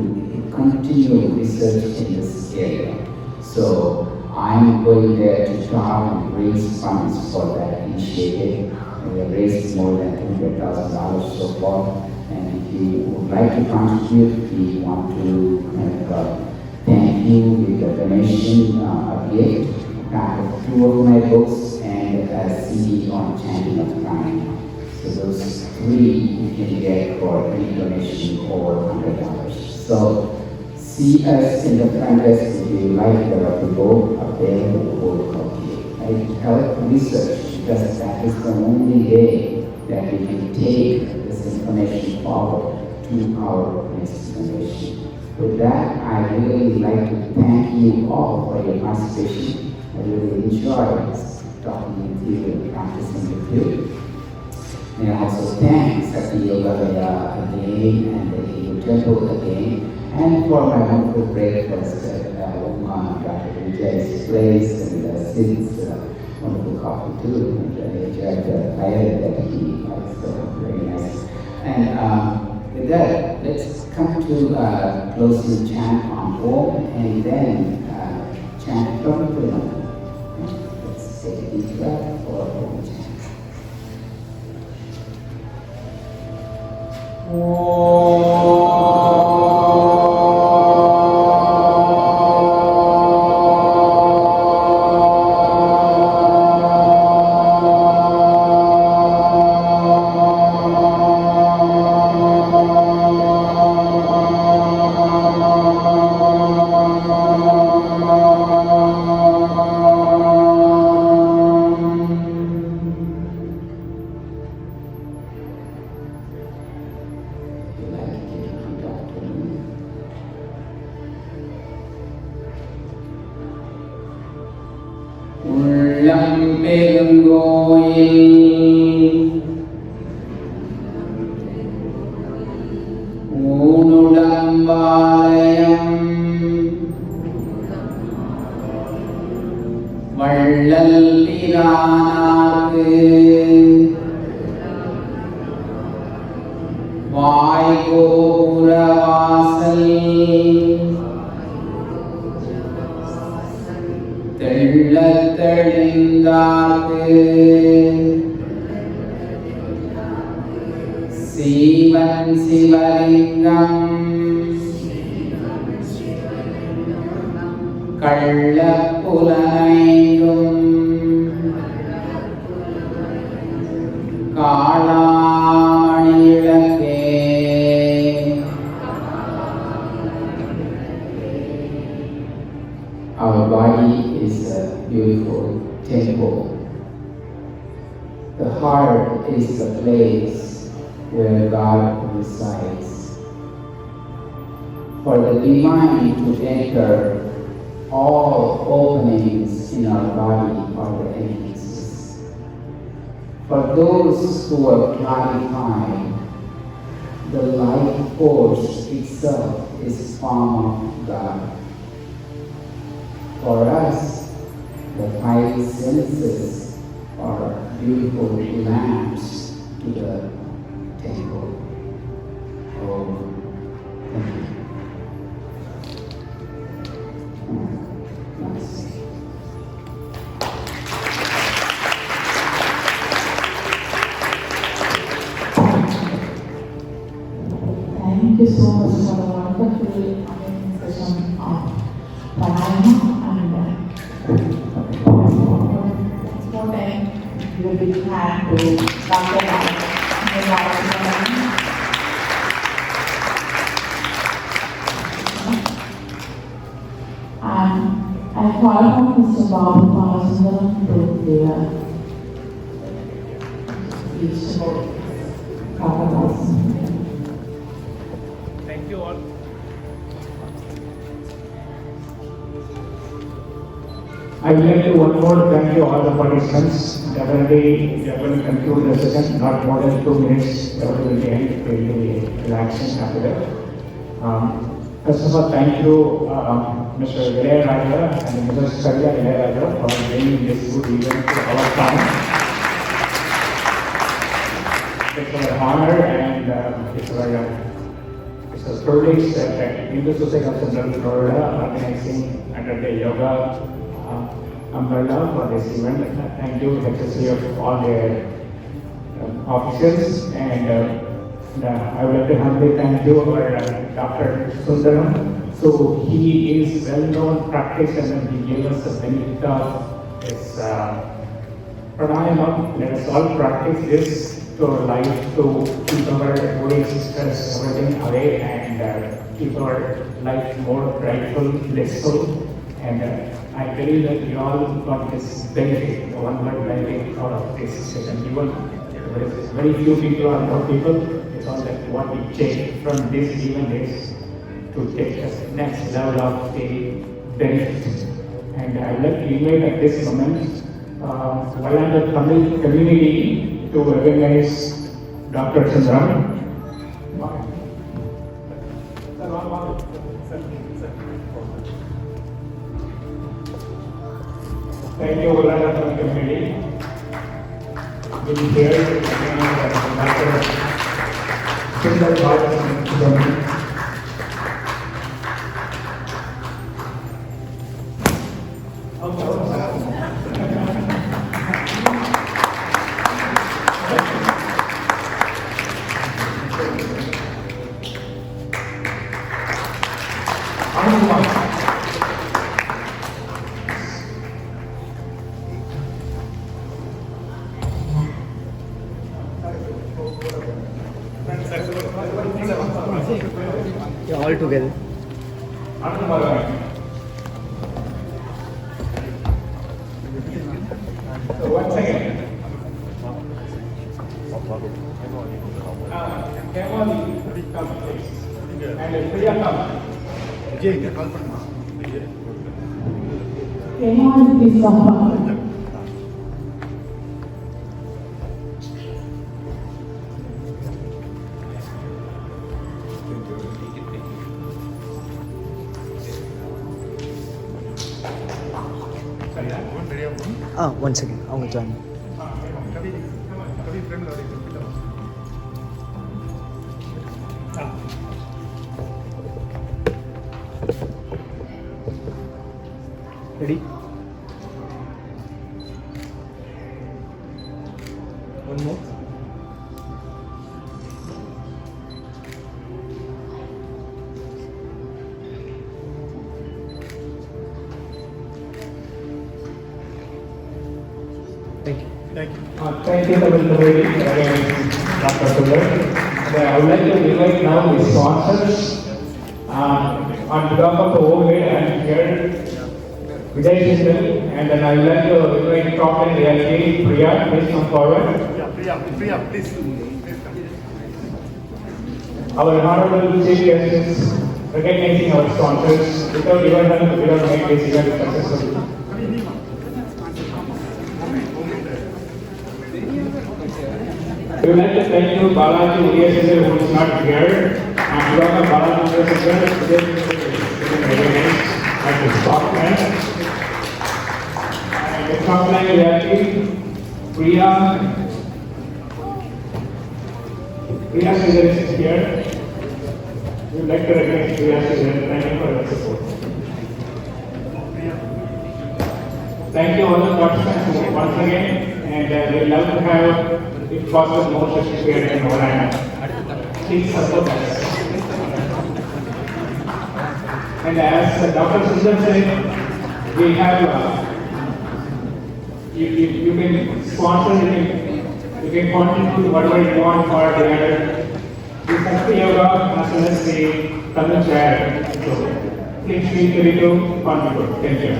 continue research in this area. So I'm going there to talk and raise funds for that initiative. We have raised more than $200,000 so far. And if you would like to contribute, we want to thank you with a donation, a gift, of 2 of my books, and a CD on chanting of Pranayama. So those 3 you can get for any donation over $100. So see us in the front desk if you like. There are people up there who will help you. I help research because that is the only way that we can take this information forward to our next generation. With that, I really like to thank you all for your participation. I really enjoyed talking with you and practicing with you. And I also thank Sakthi Yogalaya again and the Hindu Temple again, and for my wonderful breakfast at Dr. Vijay's place and Siddhar's wonderful coffee too. And I enjoyed the fire that he likes, so very nice. And with that, let's come to closing chant on Om and then chant from Prana. Let's take a deep breath for Om chant. Our body is a beautiful temple. The heart is the place where God resides. for the divine to enter all openings in our body or the entrances. For those who are clarified, the life force itself is form of God. For us, the five senses are beautiful lamps to the temple. Oh, thank you. Nice. Thank you so much for the wonderful amazing session of Pranayama and once more time give a big hand to Dr. Balasubramaniam. And I call on Mr. Balasubramaniam to give a speech about Dr. Balasubramaniam. Thank you all. I would like to one more thank you all the participants. Definitely we are going to conclude the session, not more than 2 minutes. Everybody will be end. We will be relaxing after that. First of all, thank you Mr. Yogalaya and Mrs. Sakthi Yogalaya for bringing this good event to our town. It's our honor and it's a privilege that Hindu Society of Central Florida organizing under the yoga umbrella for this event. Thank you, HSCF, all their officials, and I would like to humbly thank you, our Dr. Sundar. So he is well-known practitioner and he gave us the benefit of his Pranayama. Let us all practice this to our life to keep our body stress, everything away, and keep our life more brightful, blissful. And I believe that we all got this benefit, the one word benefit out of this session. Even there is very few people or more people, it's all that what we take from this event is to take us next level of the benefit. And I would like to invite at this moment one of the Tamil community to recognize Dr. Sundar. Thank you, Ulana community. We'll be here to recognize Dr. Sundar Balasubramaniam. You're all together. So once again, Kevali, come please, and Priya come. Anyone please come forward. One second, I will join. Ready? One more. Thank you. Thank you, Tamil community, again, Dr. Sundar. I would like to invite now the sponsors. On behalf of the whole way, I am here, Vijay Sindel, and then I would like to invite Top and Reality, Priya, please come forward. Priya, please. Our Honorable Chief Justice, recognizing our sponsors. Without your help, we don't make this event successful. We would like to thank you, Balaji Udiya who is not here, and Yoga Balaji Udiya recognized at the Scotland. And the Scotland reality, Priya Siddhar is here. We would like to recognize Priya Siddhar. Thank you for your support. Thank you all the participants once again, and we would love to have, if possible, more sessions here in Pranayama. Please support us. And as Dr. Sundar said, we have, you can sponsor, you can contribute whatever you want for the other. The Sakthi Yogalaya, the Tamil chair. So please feel free to contribute. Thank you.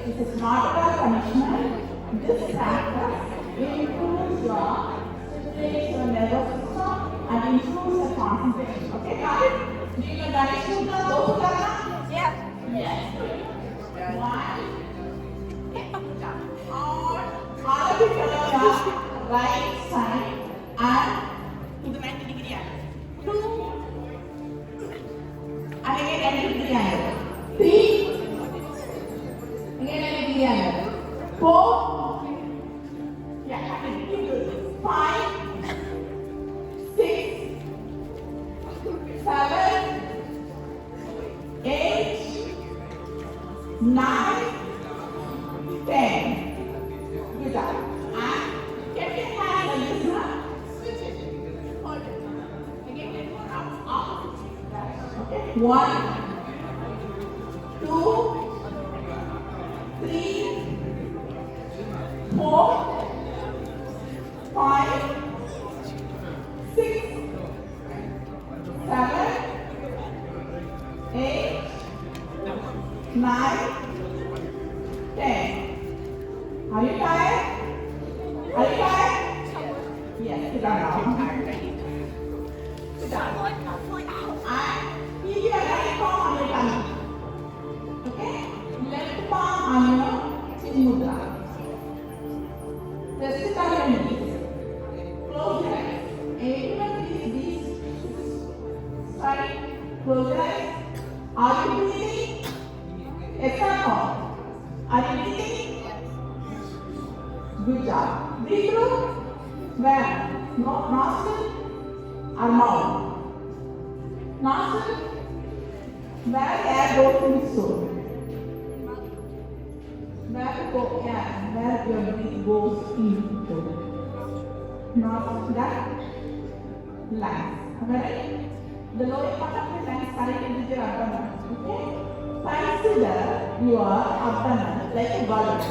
This is not about punishment. This practice improves your stimulates your nervous system and improves your concentration. Okay, got it? Do you know Ganesh Mudra? Those who are yes. Yes. One. All of you follow your right side and to the 90-degree angle. 2. And again 90-degree angle. 3. Again 90-degree angle. 4. Yeah, 5. 6. 7. 8. 9. 10. Good job. And get your hand like this now. Switch it. Hold it. Again, get one up. Okay. 1, 2, 3, 4, 5, 6, 7, 8, 9, 10. Are you tired? Are you tired? Yes, sit down now. Sit down. And keep your right palm on your tummy. Okay? Left palm on your chin mudra. Just sit on your knees. Close your eyes. Everyone please sorry. Close your eyes. Are you breathing? Yes or no? Are you breathing? Good job. Breathe through. Where? No, nostril or mouth? Nostril. Where air goes into soul? Where go air? Where your breath goes into? Not that lungs. Alright? The lower part of your lungs connected with your abdomen. Okay? Consider your abdomen like a balloon.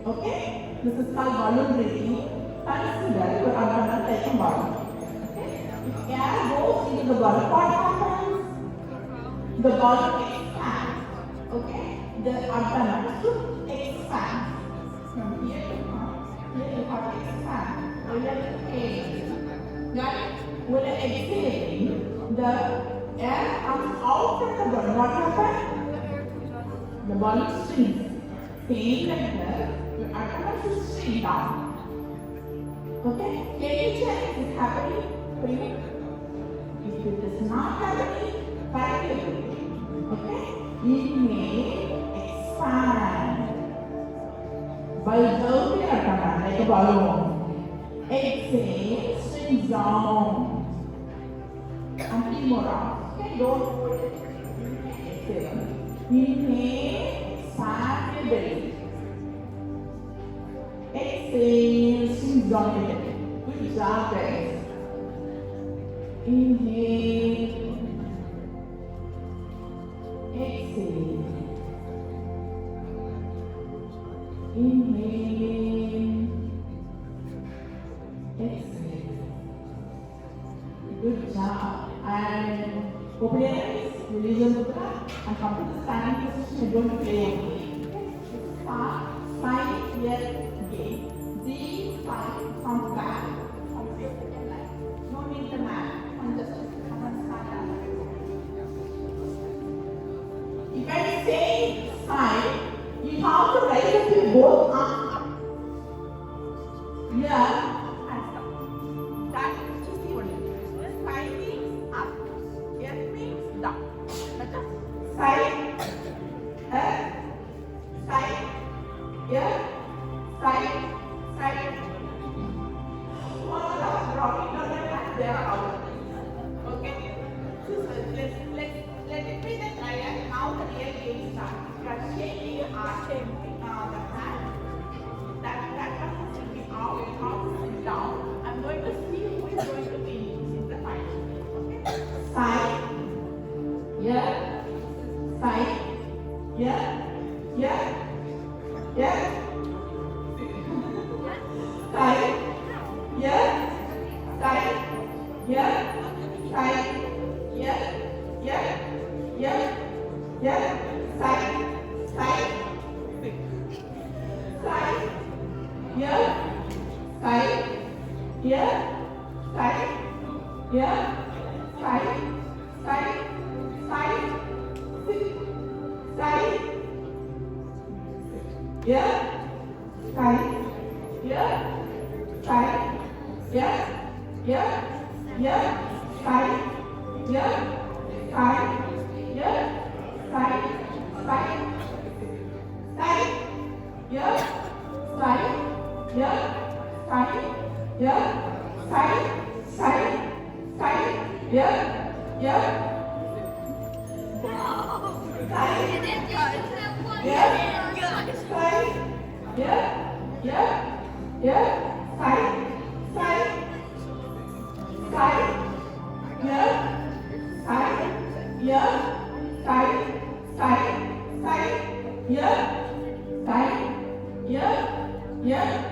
Okay? This is called balloon breathing. Consider your abdomen like a balloon. Okay? If air goes into the balloon, what happens? The balloon expands. Okay? The abdomen should expand. From here to here you have to expand. When you exhale, got it? When you exhale, the air comes out from the balloon. What happens? The balloon shrinks. Same like that. Your abdomen should shrink down. Okay? Can you check if it's happening for you? If it is not happening, correct it. Okay? Inhale, expand. Bulge out your abdomen like a balloon. Exhale, shrink down. And 3 more rounds. Okay? Don't hold it. Exhale. Inhale, expand your belly. Exhale, sink down your belly. Good job, guys. Inhale. Exhale. Inhale. Exhale. Good job. And open your eyes, release your mudra, and come to the standing position. You're going to play a game. Start, 5 year game. D5 from back. No need the mat. Just come and start up. If I say side, you have to raise up your both arms. Here and stop. That is easy only. Side means up. Yes means down. Side, side, here, side, side. All are dropping down and they are out. Okay? So let it be the trial. Now the real game starts. You are shaking the hand. That one should be out, out, down. I'm going to see who is going to be in the fight. Okay? Side, yeah, side, yeah, yeah, yeah. Side, yeah, side, yeah, side, yeah, yeah, yeah, yeah, side, side, side, yeah, side, yeah, side, yeah, side, side, side, side, yeah, side, yeah, side, yeah, yeah, yeah, side, yeah, side, yeah, side, side, side, yeah, side, yeah, side, yeah, side, side, side, yeah, yeah. Side, yeah, yeah, yeah, side, side, side, yeah, side, yeah, side, side, side, yeah, side, yeah, yeah.